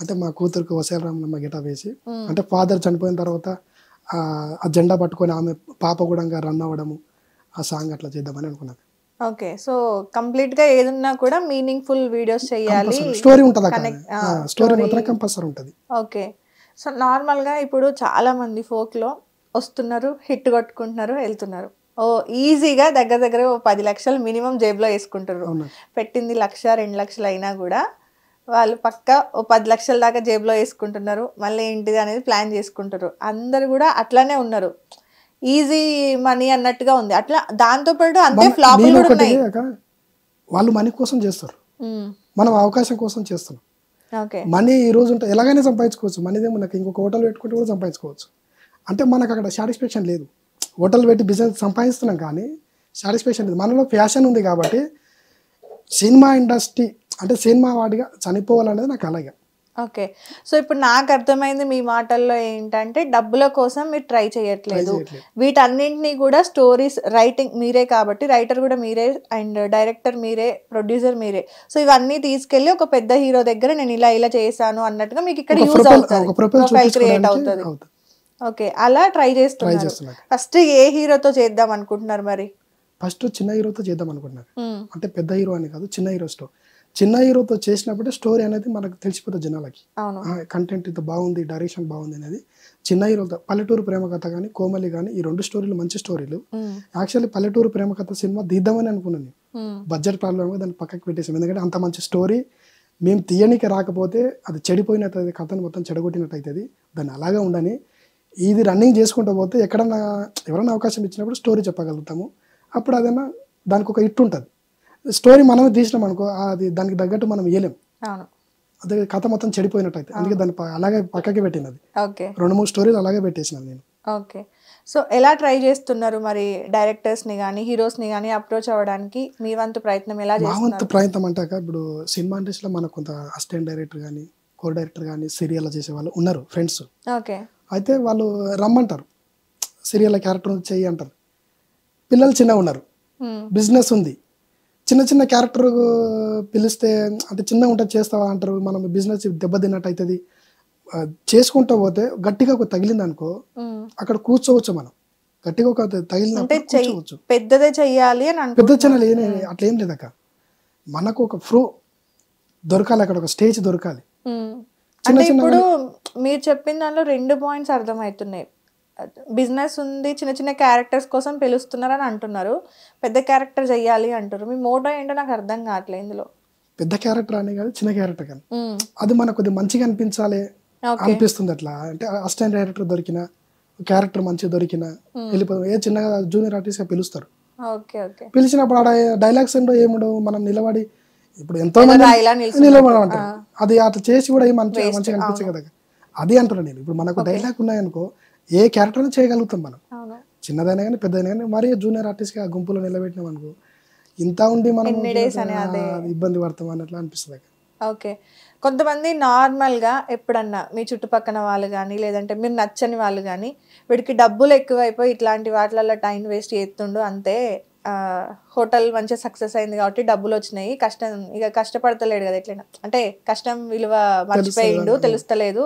అంటే మా కూతురుకి ఒసేరాంలమ్మ గిటా వేసి, అంటే ఫాదర్ చనిపోయిన తర్వాత ఆ జెండా పట్టుకొని ఆమె పాప కూడా రన్ అవ్వడము, ఆ సాంగ్ అట్లా చేద్దామని అనుకున్నాను. ఓకే, సో కంప్లీట్ గా ఏదన్నా కూడా మీనింగ్ఫుల్ వీడియోస్ చేయాలి, స్టోరీ ఉంటుంది, స్టోరీ మాత్రం కంపల్సరీ ఉంటుంది. ఓకే, సో నార్మల్ గా ఇప్పుడు చాలా మంది ఫోక్ లో వస్తున్నారు, హిట్ కొట్టుకుంటున్నారు, వెళ్తున్నారు. ఈజీగా దగ్గర 10 లక్షలు మినిమం జేబులో వేసుకుంటారు. పెట్టింది 1-2 లక్షలు అయినా కూడా వాళ్ళు పక్కా 10 లక్షల దాకా జేబులో వేసుకుంటున్నారు. మళ్ళీ ఏంటిది అనేది ప్లాన్ చేసుకుంటారు. అందరు కూడా అట్లానే ఉన్నారు. ఈజీ మనీ అన్నట్టుగా ఉంది. అట్లా దాంతో పాటు అంతే ఫ్లాపులు నేను కూడా ఒకటి ఉన్నాయి. అక్క, వాళ్ళు మనీ కోసం చేస్తారు, మనం అవకాశం కోసం చేస్తున్నాం. ఓకే. మనీ ఈ రోజు ఉంటే ఎలాగైనా సంపాదించుకోవచ్చు, మనీదేమో నాకు ఇంకొక హోటల్ పెట్టుకుంటే కూడా సంపాదించుకోవచ్చు. అంటే మనకు అక్కడ సాటిస్ఫాక్షన్ లేదు. హోటల్ పెట్టి బిజినెస్ సంపాదిస్తున్నాం కానీ సాటిస్ఫాక్షన్ లేదు. మనలో ఫ్యాషన్ ఉంది కాబట్టి సినిమా ఇండస్ట్రీ అంటే సినిమా వాడిగా చనిపోవాలనేది నాకు అలాగే. ఓకే. సో ఇప్పుడు నాకు అర్థమైంది మీ మాటల్లో ఏంటంటే డబ్బుల కోసం మీరు ట్రై చేయట్లేదు, వీటన్నింటినీ కూడా స్టోరీస్ రైటింగ్ మీరే కాబట్టి రైటర్ కూడా మీరే అండ్ డైరెక్టర్ మీరే, ప్రొడ్యూసర్ మీరే. సో ఇవన్నీ తీసుకెళ్ళి ఒక పెద్ద హీరో దగ్గర నేను ఇలా ఇలా చేశాను అన్నట్టుగా మీకు ఇక్కడ యూజ్ అవుతుంది, ప్రొఫైల్ క్రియేట్ అవుతుంది. ఓకే, అలా ట్రై చేస్తున్నారు. ఫస్ట్ ఏ హీరోతో చేద్దాం అనుకుంటున్నారు మరి? ఫస్ట్ చిన్న హీరోతో చేద్దాం అనుకుంటున్నారు. అంటే పెద్ద హీరో అని కాదు, చిన్న హీరోతో. చిన్న హీరోతో చేసినప్పుడే స్టోరీ అనేది మనకు తెలిసిపోతుంది జనాలకి. కంటెంట్ ఇంత బాగుంది, డైరెక్షన్ బాగుంది అనేది. చిన్న హీరోతో పల్లెటూరు ప్రేమ కథ కానీ కోమలి కానీ ఈ 2 స్టోరీలు మంచి స్టోరీలు. యాక్చువల్లీ పల్లెటూరు ప్రేమ కథ సినిమా తీద్దామని అనుకున్నాను, బడ్జెట్ ప్రాబ్లమ్ దాన్ని పక్కకి పెట్టేసాం. ఎందుకంటే అంత మంచి స్టోరీ మేము తీయనికి రాకపోతే అది చెడిపోయినట్టు అవుతుంది, కథను మొత్తం చెడగొట్టినట్టు అవుతుంది. దాన్ని అలాగే ఉండని ఇది రన్నింగ్ చేసుకుంటూ పోతే ఎక్కడన్నా ఎవరైనా అవకాశం ఇచ్చినప్పుడు స్టోరీ చెప్పగలుగుతాము. అప్పుడు అదన్నా దానికి ఒక హిట్ ఉంటుంది. స్టోరీ మనమే తీసినాం అనుకో, అది దానికి తగ్గట్టు మనం ఇయ్యలేం, అదే కథ మొత్తం చెడిపోయినట్టు అయితే. అందుకే దాన్ని అలాగే పక్కకి పెట్టినది. 2-3 స్టోరీలు అలాగే పెట్టేసినాను నేను. ఓకే. సో ఎలా ట్రై చేస్తున్నారు మరి డైరెక్టర్స్ని కానీ హీరోస్ని కానీ అప్రోచ్ అవ్వడానికి? మీ వంతు ప్రయత్నం ఎలా చేస్తున్నారు? మా వంతు ప్రయత్నం అంటాక ఇప్పుడు సినిమా ఇండస్ట్రీలో మనకు కొంత అసిస్టెంట్ డైరెక్టర్ కానీ కో డైరెక్టర్ కానీ సీరియల్ చేసే వాళ్ళు ఉన్నారు ఫ్రెండ్స్. ఓకే. అయితే వాళ్ళు రమ్మంటారు, సీరియల్ క్యారెక్టర్ చెయ్యి అంటారు. పిల్లలు చిన్నగా ఉన్నారు, బిజినెస్ ఉంది, చిన్న చిన్న క్యారెక్టర్ పిలిస్తే అంటే చిన్నగా ఉంటుంది చేస్తావా అంటారు. మనం బిజినెస్ దెబ్బతిన్నట్టు అవుతుంది. చేసుకుంటూ పోతే గట్టిగా ఒక తగిలింది అనుకో అక్కడ కూర్చోవచ్చు, మనం గట్టిగా ఒక తగిలినప్పుడు కూర్చోవచ్చు. పెద్దదే చెయ్యాలి అని పెద్ద ఛానల్ అట్లా ఏం లేదక్క, మనకు ఒక ఫ్లో దొరకాలి, అక్కడ ఒక స్టేజ్ దొరకాలి. అంటే ఇప్పుడు మీరు చెప్పిన దానిలో 2 పాయింట్స్ అర్థమవుతున్నాయి. బిజినెస్ ఉంది, చిన్న చిన్న క్యారెక్టర్స్ కోసం పిలుస్తున్నారు అని అంటున్నారు, పెద్ద క్యారెక్టర్ చెయ్యాలి అంటారు. మీ మోటో ఏంటో నాకు అర్థం కావట్లేదు ఇందులో. పెద్ద క్యారెక్టర్ అనే కాదు, చిన్న క్యారెక్టర్ కానీ అది మనకు కొద్దిగా మంచిగా అనిపించాలి అనిపిస్తుంది. అట్లా అంటే అసిస్టెంట్ డైరెక్టర్ దొరికిన క్యారెక్టర్ మంచిగా దొరికిన వెళ్ళిపోతాం. ఏ చిన్నగా జూనియర్ ఆర్టిస్ట్ గా పిలుస్తారు, పిలిచినప్పుడు ఆడ డైలాగ్స్ ఏంటో ఏముండవు, మనం నిలబడి ఇప్పుడు ఎంతో మంది నిలబడమంటారు, అది అట్లా చేసి కూడా ఏం మంచిగా అనిపించే కదా. అది అంటున్నాను నేను. ఇప్పుడు మనకు డైలాగ్ ఉన్నాయనుకో ఏ క్యారెక్టర్ చేయగలుగుతాం మనం, చిన్నదైనా కానీ పెద్దదైనా కానీ. మరీ జూనియర్ ఆర్టిస్ట్ గా గుంపులో నిలబెట్టినాం అనుకో ఇంత ఉండి మనం ఇబ్బంది పడతాం అన్నట్లు అనిపిస్తుంది. ఓకే. కొంతమంది నార్మల్గా ఎప్పుడన్నా మీ చుట్టుపక్కల వాళ్ళు కానీ లేదంటే మీరు నచ్చని వాళ్ళు కానీ వీడికి డబ్బులు ఎక్కువైపోయి ఇట్లాంటి వాటిలలో టైం వేస్ట్ చేస్తుండు అంతే, హోటల్ మంచిగా సక్సెస్ అయింది కాబట్టి డబ్బులు వచ్చినాయి, ఇక కష్టపడతలేడు కదా, ఎట్లయినా అంటే కష్టం విలువ మర్చిపోయిండు, తెలుస్తలేదు,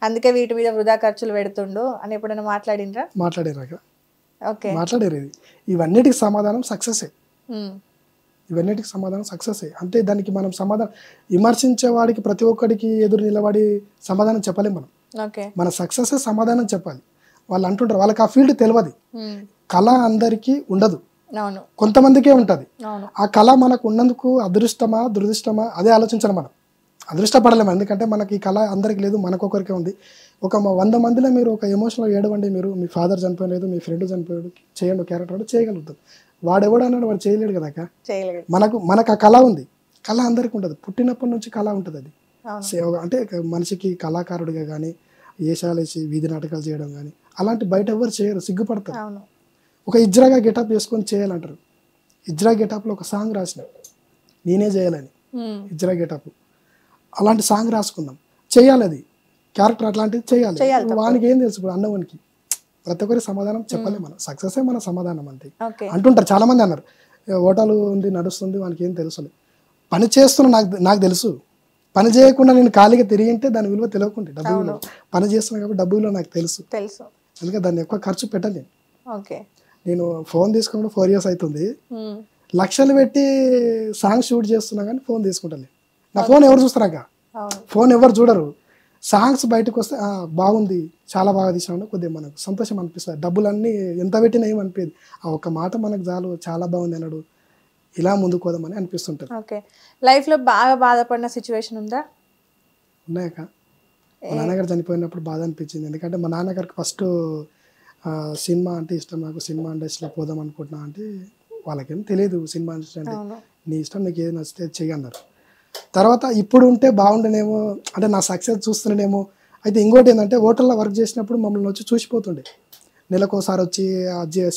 అందుకే వీటి మీద వృధా ఖర్చులు పెడుతుండు అని ఎప్పుడైనా మాట్లాడినరా? మాట్లాడారు. ఇవన్నిటికి సమాధానం సక్సెస్, ఇవన్నిటికి సమాధానం సక్సెస్. అంటే దానికి మనం సమాధానం విమర్శించే వాడికి ప్రతి ఒక్కడికి ఎదురు నిలబడి సమాధానం చెప్పలేం మనం. మన సక్సెస్ సమాధానం చెప్పాలి. వాళ్ళు అంటుంటారు వాళ్ళకి ఆ ఫీల్డ్ తెలియదు, కళ అందరికీ ఉండదు, కొంతమందికే ఉంటుంది. ఆ కళ మనకు ఉన్నందుకు అదృష్టమా దురదృష్టమా అదే ఆలోచించాలి. మనం అదృష్టపడలేము, ఎందుకంటే మనకి ఈ కళ అందరికి లేదు, మనకొకరికే ఉంది. ఒక 100 మందిలో మీరు ఒక ఎమోషనల్ ఏడవండి, మీరు మీ ఫాదర్ చనిపోయలేదు, మీ ఫ్రెండ్ చనిపోయాడు, చేయండి క్యారెక్టర్ అంటే చేయగలుగుతాం. వాడు ఎవడు అన్నాడు, వాడు చేయలేడు కదా. మనకు ఆ కళ ఉంది, కళ అందరికి ఉంటుంది, పుట్టినప్పటి నుంచి కళ ఉంటుంది. అది అంటే మనిషికి కళాకారుడిగా కానీ వేషాలేసి వీధి నాటకాలు చేయడం కానీ అలాంటి బయట ఎవరు చేయరు, సిగ్గుపడతారు. ఒక ఇజ్రాగా గెటప్ వేసుకొని చేయాలంటారు. ఇజ్రా గెటప్లో ఒక సాంగ్ రాసిన నేనే చేయాలని, ఇజ్రా గెటప్ అలాంటి సాంగ్ రాసుకుందాం, చేయాలి, అది క్యారెక్టర్ అట్లాంటిది చేయాలి. వానికి ఏం తెలుసు, ఇప్పుడు అన్నవానికి ప్రతి ఒక్కరి సమాధానం చెప్పలే, మనం సక్సెస్ మన సమాధానం అంతే అంటుంటారు. చాలా మంది అన్నారు హోటల్ ఉంది నడుస్తుంది వానికి ఏం తెలుసు, పని చేస్తున్నా నాకు తెలుసు, పని చేయకుండా నేను ఖాళీగా తిరిగింటే దాని విలువ తెలియకుండా, డబ్బు విలువ, పని చేస్తున్నా కాబట్టి డబ్బు విలువ నాకు తెలుసు, అందుకే దాన్ని ఎక్కువ ఖర్చు పెట్టలేను. నేను ఫోన్ తీసుకుని 4 years అవుతుంది, లక్షలు పెట్టి సాంగ్ షూట్ చేస్తున్నా కానీ ఫోన్ తీసుకుంటాను. నా ఫోన్ ఎవరు చూస్తారాక, ఫోన్ ఎవరు చూడరు. సాంగ్స్ బయటకు వస్తే బాగుంది, చాలా బాగా తీసినా కొద్దిగా మనకు సంతోషం అనిపిస్తుంది. డబ్బులన్నీ ఎంత పెట్టినా ఏమనిపించదు, ఆ ఒక్క మాట మనకు చాలు, చాలా బాగుంది అన్నాడు, ఇలా ముందుకు పోదామని అనిపిస్తుంటుంది. లైఫ్లో బాగా బాధపడిన సిచ్యువేషన్ ఉందా? ఉన్నాయక. మా నాన్నగారు చనిపోయినప్పుడు బాధ అనిపించింది, ఎందుకంటే మా నాన్నగారికి ఫస్ట్ సినిమా అంటే ఇష్టం నాకు, సినిమా ఇండస్ట్రీలో పోదాం అనుకుంటున్నా అంటే వాళ్ళకేం తెలియదు సినిమా ఇండస్ట్రీ అంటే. అవును. నీ ఇష్టం, నీకు ఏది నచ్చితే చెయ్యి అన్నారు. తర్వాత ఇప్పుడు ఉంటే బాగుండేనేమో అంటే నా సక్సెస్ చూస్తున్నానేమో. అయితే ఇంకోటి ఏంటంటే హోటల్లో వర్క్ చేసినప్పుడు మమ్మల్ని వచ్చి చూసిపోతుండే, నెలకోసారి వచ్చి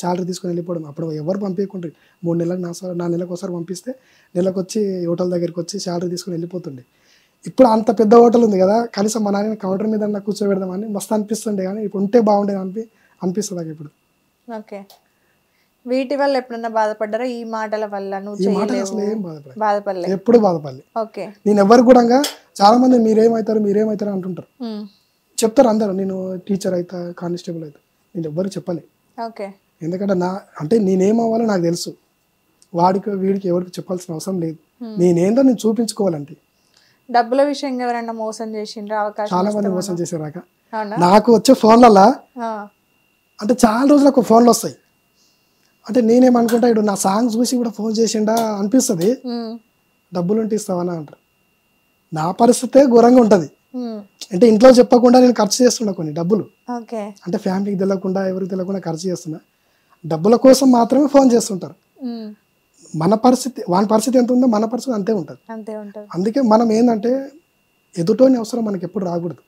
శాలరీ తీసుకొని వెళ్ళిపోవడం. అప్పుడు ఎవరు పంపించకుండ్రి, 3 నెలలకు నా నెలకు ఒకసారి పంపిస్తే నెలకు వచ్చి హోటల్ దగ్గరికి వచ్చి శాలరీ తీసుకొని వెళ్ళిపోతుండే. ఇప్పుడు అంత పెద్ద హోటల్ ఉంది కదా, కనీసం మా నాన్న కౌంటర్ మీద కూర్చోబెడదామని మస్తు అనిపిస్తుండే, కానీ ఇప్పుడు ఉంటే బాగుండేది అనిపిస్తుంది నాకు ఇప్పుడు. ఓకే. వీటి వల్ల ఎప్పుడన్నా బాధపడ్డారా ఈ మాటల వల్ల? నువ్వు ఈ మాట చేయలేవు, అసలు ఏం బాధపడలేదు, బాధపడలే? ఎప్పుడు బాధపడలేదు. ఓకే. నేను ఎవరు కూడా చాలా మంది మీరేమవుతారు అంటుంటారు, చెప్తారు అందరూ నేను టీచర్ అవుతా, కానిస్టేబుల్ అవుతా. నేను ఎవ్వరు చెప్పలే. ఓకే. ఎందుకంటే అంటే నేనేమవ్వాలో నాకు తెలుసు, వీడికి ఎవరికి చెప్పాల్సిన అవసరం లేదు. నేనేందో నేను చూపించుకోవాలంటే. డబ్బుల విషయంగా ఎవరైనా మోసం చేసిండ్రా? అవకాశం చాలా మంది మోసం చేసేరాక అవునా? నాకు వచ్చే ఫోన్లలో అంటే చాలా రోజులకు ఫోన్లు వస్తాయి. అంటే నేనేమనుకుంటా, ఇడు నా సాంగ్ చూసి కూడా ఫోన్ చేసిండా అనిపిస్తుంది, డబ్బులు ఉంటే ఇస్తావని అంటారు. నా పరిస్థితే ఘోరంగా ఉంటుంది. అంటే ఇంట్లో చెప్పకుండా నేను ఖర్చు చేస్తున్నా కొన్ని డబ్బులు. అంటే ఫ్యామిలీకి తెలియకుండా, ఎవరికి తెలియకుండా ఖర్చు చేస్తున్నా. డబ్బుల కోసం మాత్రమే ఫోన్ చేస్తుంటారు. మన పరిస్థితి, వాని పరిస్థితి ఎంత ఉందో మన పరిస్థితి అంతే ఉంటుంది. అందుకే మనం ఏంటంటే ఎదుటోని అవసరం మనకి ఎప్పుడు రాకూడదు.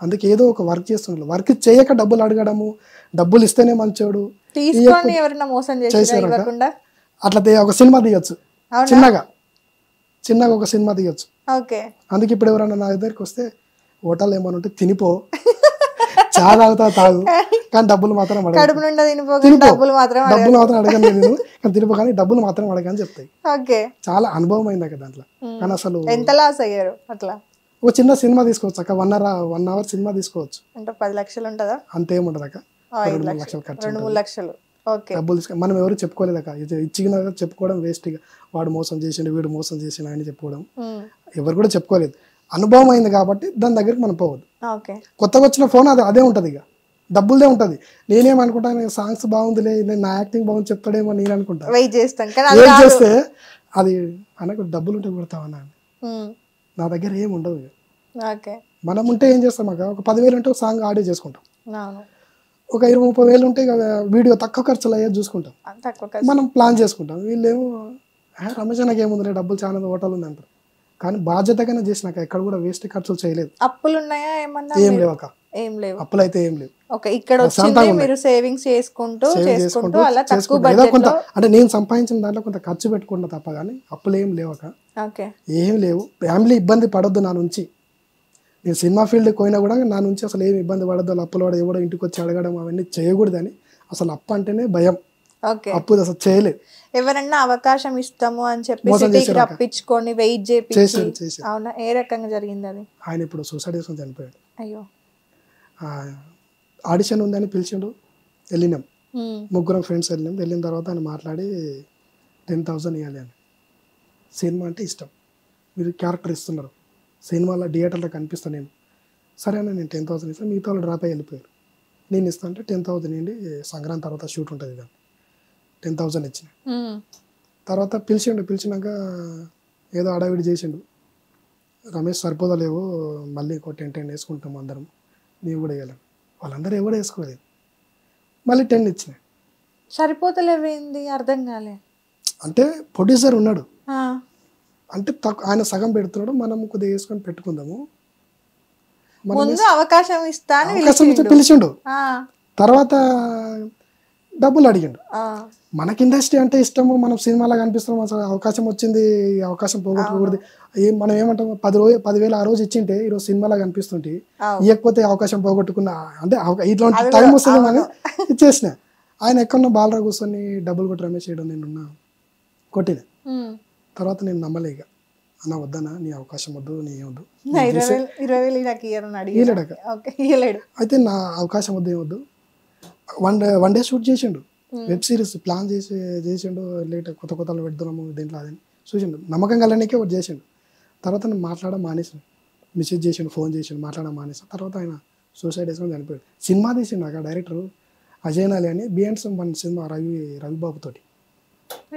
అందుకే ఏదో ఒక వర్క్ చేస్తుండాలి. వర్క్ చేయక డబ్బులు అడగడము, డబ్బులు ఇస్తేనే మంచోడు చేసారు. అట్లా ఒక సినిమా తీయచ్చు, చిన్నగా ఒక సినిమా తీయచ్చు. అందుకే ఇప్పుడు ఎవరన్నా నా దగ్గరికి వస్తే హోటల్ ఏమన్నా ఉంటే తినిపో, చాలా అవుతా తాగు, కానీ డబ్బులు మాత్రం డబ్బులు మాత్రం అడగను నేను, కానీ తినిపో కానీ డబ్బులు మాత్రం అడగని చెప్తాయి. చాలా అనుభవం అయింది అక్కడ దాంట్లో. కానీ అసలు ఎంత లాస్ అయ్యారు అట్లా? ఒక చిన్న సినిమా తీసుకోవచ్చు అక్క, 1 hour సినిమా తీసుకోవచ్చు. అంటే 10 లక్షలు ఉంటుందా? అంతేముంటది అక్క, 2-3 లక్షలు ఖర్చు, 2-3 లక్షలు డబ్బులు తీసుకొని మనం ఎవరు చెప్పుకోలేదు అక్క. ఇచ్చిన చెప్పుకోవడం వేస్ట్. వాడు మోసం చేసిండు, వీడు మోసం చేసిండు అని చెప్పుకోవడం ఎవరు కూడా చెప్పుకోలేదు. అనుభవం అయింది కాబట్టి దాని దగ్గరికి మనం పోవద్దు. కొత్తగా వచ్చిన ఫోన్ అదే ఉంటుంది, ఇక డబ్బులదే ఉంటుంది. నేనేమనుకుంటాను, సాంగ్స్ బాగుందిలే, నా యాక్టింగ్ బాగుంది చెప్తాడేమో నేను అనుకుంటాను. వెయిట్ చేస్తే అది అనకు డబ్బులు ఉంటే కొడతావన్నా, నా దగ్గర ఏమి ఉండవు. మనం ఉంటే ఏం చేస్తాం అక్క, ఒక 10,000 ఉంటే ఒక సాంగ్ ఆడియో చేసుకుంటాం, ఒక 20-30 ఉంటే వీడియో తక్కువ ఖర్చులు అయ్యేది చూసుకుంటాం, మనం ప్లాన్ చేసుకుంటాం. వీళ్ళేమో రమేష్ నాకు ఏముంది, డబ్బులు చాలా హోటల్ ఉంది అంటారు. కానీ బాధ్యతగానే చేసినాక ఎక్కడ కూడా వేస్ట్ ఖర్చులు చేయలేదు. అప్పులు ఉన్నాయా ఏమన్నా? ఏం లేవు అక్క, ఏం లేవు, అప్పులు అయితే ఏం లేవు. ఇక్కడ మీరు సేవింగ్స్ చేసుకుంటూ అలా తక్కువ బడ్జెట్ లో, అంటే నేను సంపాదించిన దాంట్లో కొంత ఖర్చు పెట్టుకుంటా తప్ప, కానీ అప్పులు ఏం లేవు అక్క, ఏం లేవు. ఫ్యామిలీ ఇబ్బంది పడొద్దు నా నుంచి. నేను సినిమా ఫీల్డ్కి పోయినా కూడా నా నుంచి అసలు ఏమి ఇబ్బంది పడద్దు, వాళ్ళు అప్పులు వాడు ఎవడో ఇంటికి వచ్చి అడగడం అవన్నీ చేయకూడదని. అసలు అప్పు అంటేనే భయం, అప్పు అసలు చేయలేదు. ఎవరన్నా అవకాశం ఇస్తాము అని చెప్పి రప్పించుకొని వెయిట్ చేసి, అవునా? ఏ రకంగా జరిగింది అది? ఆయన ఇప్పుడు సూసైడ్ చేసుకొని చనిపోయాడు. అయ్యో. ఆడిషన్ ఉందని పిలిచిండు, వెళ్ళినాం, 3 ఫ్రెండ్స్ వెళ్ళినాం. వెళ్ళిన తర్వాత ఆయన మాట్లాడి 10,000 ఇవ్వాలి అని, సినిమా అంటే ఇష్టం, మీరు క్యారెక్టర్ ఇస్తున్నారు, సినిమాలో థియేటర్లో కనిపిస్తాను నేను, సరే అని నేను 10,000 ఇస్తాను, మిగతా వాళ్ళు డ్రాప్ అయ్యి వెళ్ళిపోయారు. నేను ఇస్తా అంటే 10,000 ఏంటి, సంక్రాంతి తర్వాత షూట్ ఉంటుంది కదా, 10,000 ఇచ్చిన. తర్వాత పిలిచినాక ఏదో అడావిడి చేసిండు, రమేష్ సరిపోదలేవు, మళ్ళీ ఇంకో 10 వేసుకుంటాం అందరం, నీవు కూడా వేయాలి. వాళ్ళందరూ ఎవరు వేసుకోలేదు, మళ్ళీ 10 ఇచ్చిన. సరిపోతలేవేంది అర్థం కాలే. అంటే ప్రొడ్యూసర్ ఉన్నాడు, అంటే ఆయన సగం పెడుతున్నాడు, మనం కొద్దిగా వేసుకొని పెట్టుకుందాము, అవకాశం పిలిచిండు. తర్వాత డబ్బులు అడిగిండు. మనకి ఇండస్ట్రీ అంటే ఇష్టము, మనం సినిమాలో కనిపిస్తున్నాం, అసలు అవకాశం వచ్చింది, అవకాశం పోగొట్టుకోకూడదు. మనం ఏమంటాం, 10,000 ఆ రోజు ఇచ్చింటే ఈరోజు సినిమాలో కనిపిస్తుంటే, ఇవ్వకపోతే అవకాశం పోగొట్టుకున్నా అంటే ఇట్లాంటి టైం వస్తుంది అని ఇచ్చేసిన. ఆయన ఎక్కడన్నా బాలరా కూర్చొని డబ్బులు కొట్టి రమేష్ చేయడం నేనున్నా కొట్టిన. తర్వాత నేను నమ్మలేక, అన్న వద్దనా, నీ అవకాశం వద్దు, నీ వద్దు, అయితే నా అవకాశం వద్దు, ఏమొద్దు. 1 day షూట్ చేసిండు, వెబ్ సిరీస్ ప్లాన్ చేసిండు, లేట్ కొత్త పెడుతున్నాము దీంట్లో అదని చూసిండు, నమ్మకం కలనికే ఒకటి చేసిండు. తర్వాత నేను మాట్లాడడం మానేసాను, మెసేజ్ చేసిండు, ఫోన్ చేసిండు, మాట్లాడడం మానేసాను. తర్వాత ఆయన సూసైడ్ చేసుకొని చనిపోయాడు. సినిమా తీసిండు అక్కడ డైరెక్టర్ అజయ్ నాలి అని, బియాండ్స్ 1 సినిమా రవిబాబు తోటి.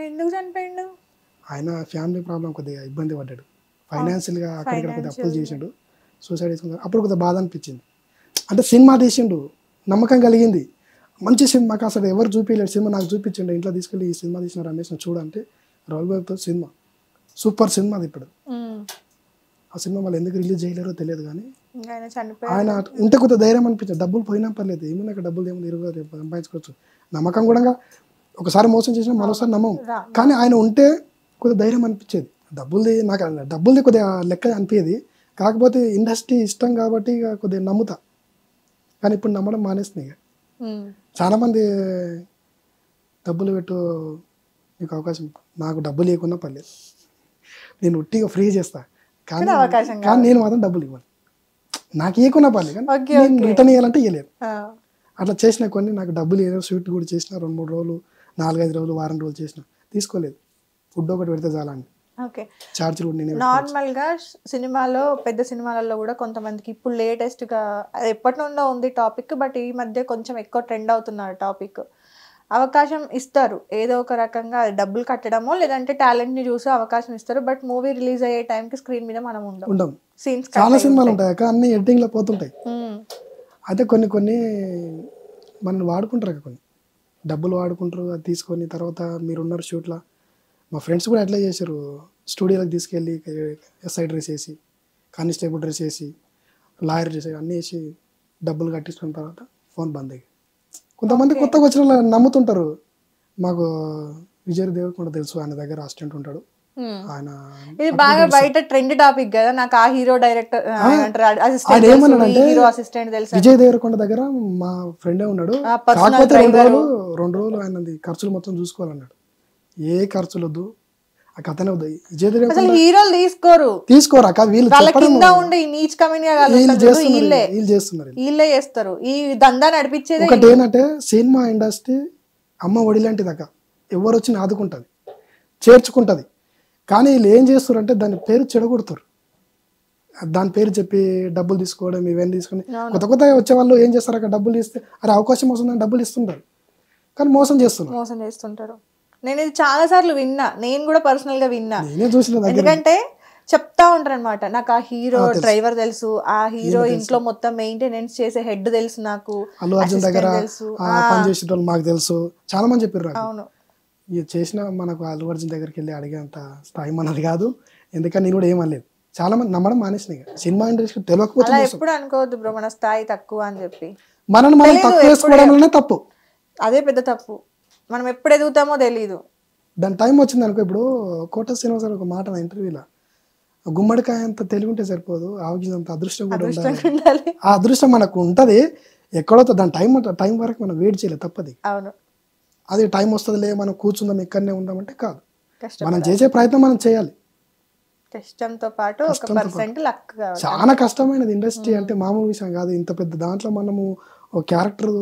ఎందుకు చనిపోయిండు? ఆయన ఫ్యామిలీ ప్రాబ్లం, కొద్దిగా ఇబ్బంది పడ్డాడు ఫైనాన్షియల్గా, అక్కడిక్కడ కొద్దిగా అప్పులు చేసిండు, సూసైడ్ చేసుకున్నాడు. అప్పుడు కొద్దిగా బాధ అనిపించింది. అంటే సినిమా తీసిండు, నమ్మకం కలిగింది. మంచి సినిమాకి అసలు ఎవరు చూపించలేడు సినిమా, నాకు చూపించండి, ఇంట్లో తీసుకెళ్ళి ఈ సినిమా తీసిన రమేష్ని చూడంటే రాహుల్ బాబుతో సినిమా సూపర్ సినిమా అది. ఇప్పుడు ఆ సినిమా వాళ్ళు ఎందుకు రిలీజ్ చేయలేరో తెలియదు కానీ ఆయన ఉంటే కొద్దిగా ధైర్యం అనిపించింది. డబ్బులు పోయినా పర్లేదు, ఏముంది అక్కడ డబ్బులు ఏముంది, 20 సంపాదించుకోవచ్చు. నమ్మకం కూడా ఒకసారి మోసం చేసినా మరోసారి నమ్మం, కానీ ఆయన ఉంటే కొద్దిగా ధైర్యం అనిపించేది. నాకు డబ్బులది కొద్దిగా లెక్క అనిపించేది, కాకపోతే ఇండస్ట్రీ ఇష్టం కాబట్టి ఇక కొద్దిగా నమ్ముతా. కానీ ఇప్పుడు నమ్మడం మానేస్తుంది. ఇక చాలామంది డబ్బులు పెట్టు నీకు అవకాశం, నాకు డబ్బులు ఇవ్వకున్నా పర్లేదు, నేను ఉట్టిగా ఫ్రీ చేస్తా, కానీ నేను మాత్రం డబ్బులు ఇవ్వను, నాకు ఇవ్వకున్నా పర్లేదు, కానీ నేను రిటర్న్ ఇవ్వాలంటే ఇవ్వలేదు. అట్లా చేసిన కొన్ని నాకు డబ్బులు ఇవ్వలేదు. షూట్ కూడా చేసిన 2-3 రోజులు, 4-5 రోజులు, వారం రోజులు చేసిన, తీసుకోలేదు. ఫుడ్ ఒకటి పెడితే చాలండి, చార్జీలు కూడా నేనే. నార్మల్గా సినిమాలో పెద్ద సినిమాలలో కూడా కొంతమందికి ఇప్పుడు లేటెస్ట్గా అది ఎప్పటి నుండో ఉంది టాపిక్, బట్ ఈ మధ్య కొంచెం ఎక్కువ ట్రెండ్ అవుతున్నారు టాపిక్. అవకాశం ఇస్తారు ఏదో ఒక రకంగా, డబ్బులు కట్టడమో లేదంటే టాలెంట్ని చూసి అవకాశం ఇస్తారు, బట్ మూవీ రిలీజ్ అయ్యే టైంకి స్క్రీన్ మీద మనం ఉండం. సీన్స్ చాలా సినిమాలు ఉంటాయి అక్క, అన్ని ఎడిటింగ్లో పోతుంటాయి. అయితే కొన్ని మనం వాడుకుంటారు, కొన్ని డబ్బులు వాడుకుంటారు, అది తీసుకొని తర్వాత మీరున్నారు షూట్లో. మా ఫ్రెండ్స్ కూడా అట్లా చేశారు, స్టూడియోలకు తీసుకెళ్ళి ఎస్ఐ డ్రెస్ వేసి, కానిస్టేబుల్ డ్రెస్ వేసి, లాయర్ డ్రెస్ అన్నీ వేసి డబ్బులు కట్టించుకున్న తర్వాత ఫోన్ బంద్ అయ్యి. కొంతమంది కొత్తగా వచ్చిన వాళ్ళు నమ్ముతుంటారు. మాకు విజయ్ దేవరకొండ తెలుసు, ఆయన దగ్గర అసిస్టెంట్ ఉంటాడు, ఆయన ఇది బాగా బయట ట్రెండ్ టాపిక్ కదా. నాకు ఆ హీరో డైరెక్టర్ అసిస్టెంట్ తెలుసు. విజయ్ దేవరకొండ దగ్గర మా ఫ్రెండే ఉన్నాడు, కాకపోతే 2 రోజులు ఆయనది ఖర్చులు మొత్తం చూసుకోవాలన్నాడు. ఏ ఖర్చులు వద్దు, ఆ కథనే వద్దు. విజయ్ దేవరకొండ హీరోలు తీసుకోరు అక్క, వీళ్ళు చేస్తారు, ఈ దందా నడిపించేది. ఒకటి ఏంటంటే సినిమా ఇండస్ట్రీ అమ్మ ఒడి లాంటిది అక్క, ఎవరు వచ్చి ఆదుకుంటుంది, చేర్చుకుంటుంది. కానీ వీళ్ళు ఏం చేస్తారంటే దాని పేరు చెడగొడతారు, దాని పేరు చెప్పి డబ్బులు తీసుకోవడం, ఇవన్నీ తీసుకుని కొత్త వచ్చే వాళ్ళు ఏం చేస్తారు అక్కడ, డబ్బులు ఇస్తే అరే అవకాశం వస్తుందని డబ్బులు ఇస్తుంటారు, కానీ మోసం చేస్తుంటారు. నేను ఇది చాలా సార్లు విన్నా, నేను కూడా పర్సనల్ గా విన్నా. ఎందుకంటే చెప్తా ఉంటారు అనమాట, నాకు ఆ హీరో డ్రైవర్ తెలుసు, ఆ హీరో ఇంట్లో మొత్తం మెయింటెనెన్స్ చేసే హెడ్ తెలుసు, నాకు అల్లు అర్జున్ దగ్గర పనిచేసే వాళ్ళు మాకు తెలుసు, చాలా మంది చెప్పారు. అవును, ఇది చేసిన మనకు అల్లు అర్జున్ దగ్గరికి వెళ్ళి అడిగేంత స్థాయి మనది కాదు, ఎందుకని నేను కూడా ఏమనలేదు. చాలా మంది నమ్మడం మానేసినాయి. సినిమా ఇండస్ట్రీ తెలియకపోతే ఎప్పుడు అనుకోవద్దు బ్రో మన స్థాయి తక్కువ అని చెప్పి, మనం తక్కువ వేసుకోవడం తప్పు, అదే పెద్ద తప్పు. మనం ఎప్పుడు ఎదుగుతామో తెలీదు. దాని టైం వచ్చింది అనుకో. ఇప్పుడు కోట శ్రీనివాస్ ఒక మాట నా ఇంటర్వ్యూలో, గుమ్మడికాయ అంత తెలివి ఉంటే సరిపోదు, ఆవుగినంత అదృష్టం కూడా ఉండాలి. ఆ అదృష్టం మనకు ఉంటుంది ఎక్కడో, దాని టైం వరకు మనం వెయిట్ చేయలేదు, తప్పది. అవును, అది టైం వస్తుందిలే మనం కూర్చుందాం ఇక్కడనే ఉందామంటే కాదు, మనం చేసే ప్రయత్నం మనం చేయాలి. కష్టంతో పాటు చాలా కష్టమైనది ఇండస్ట్రీ అంటే మామూలు విషయం కాదు. ఇంత పెద్ద దాంట్లో మనము ఒక క్యారెక్టర్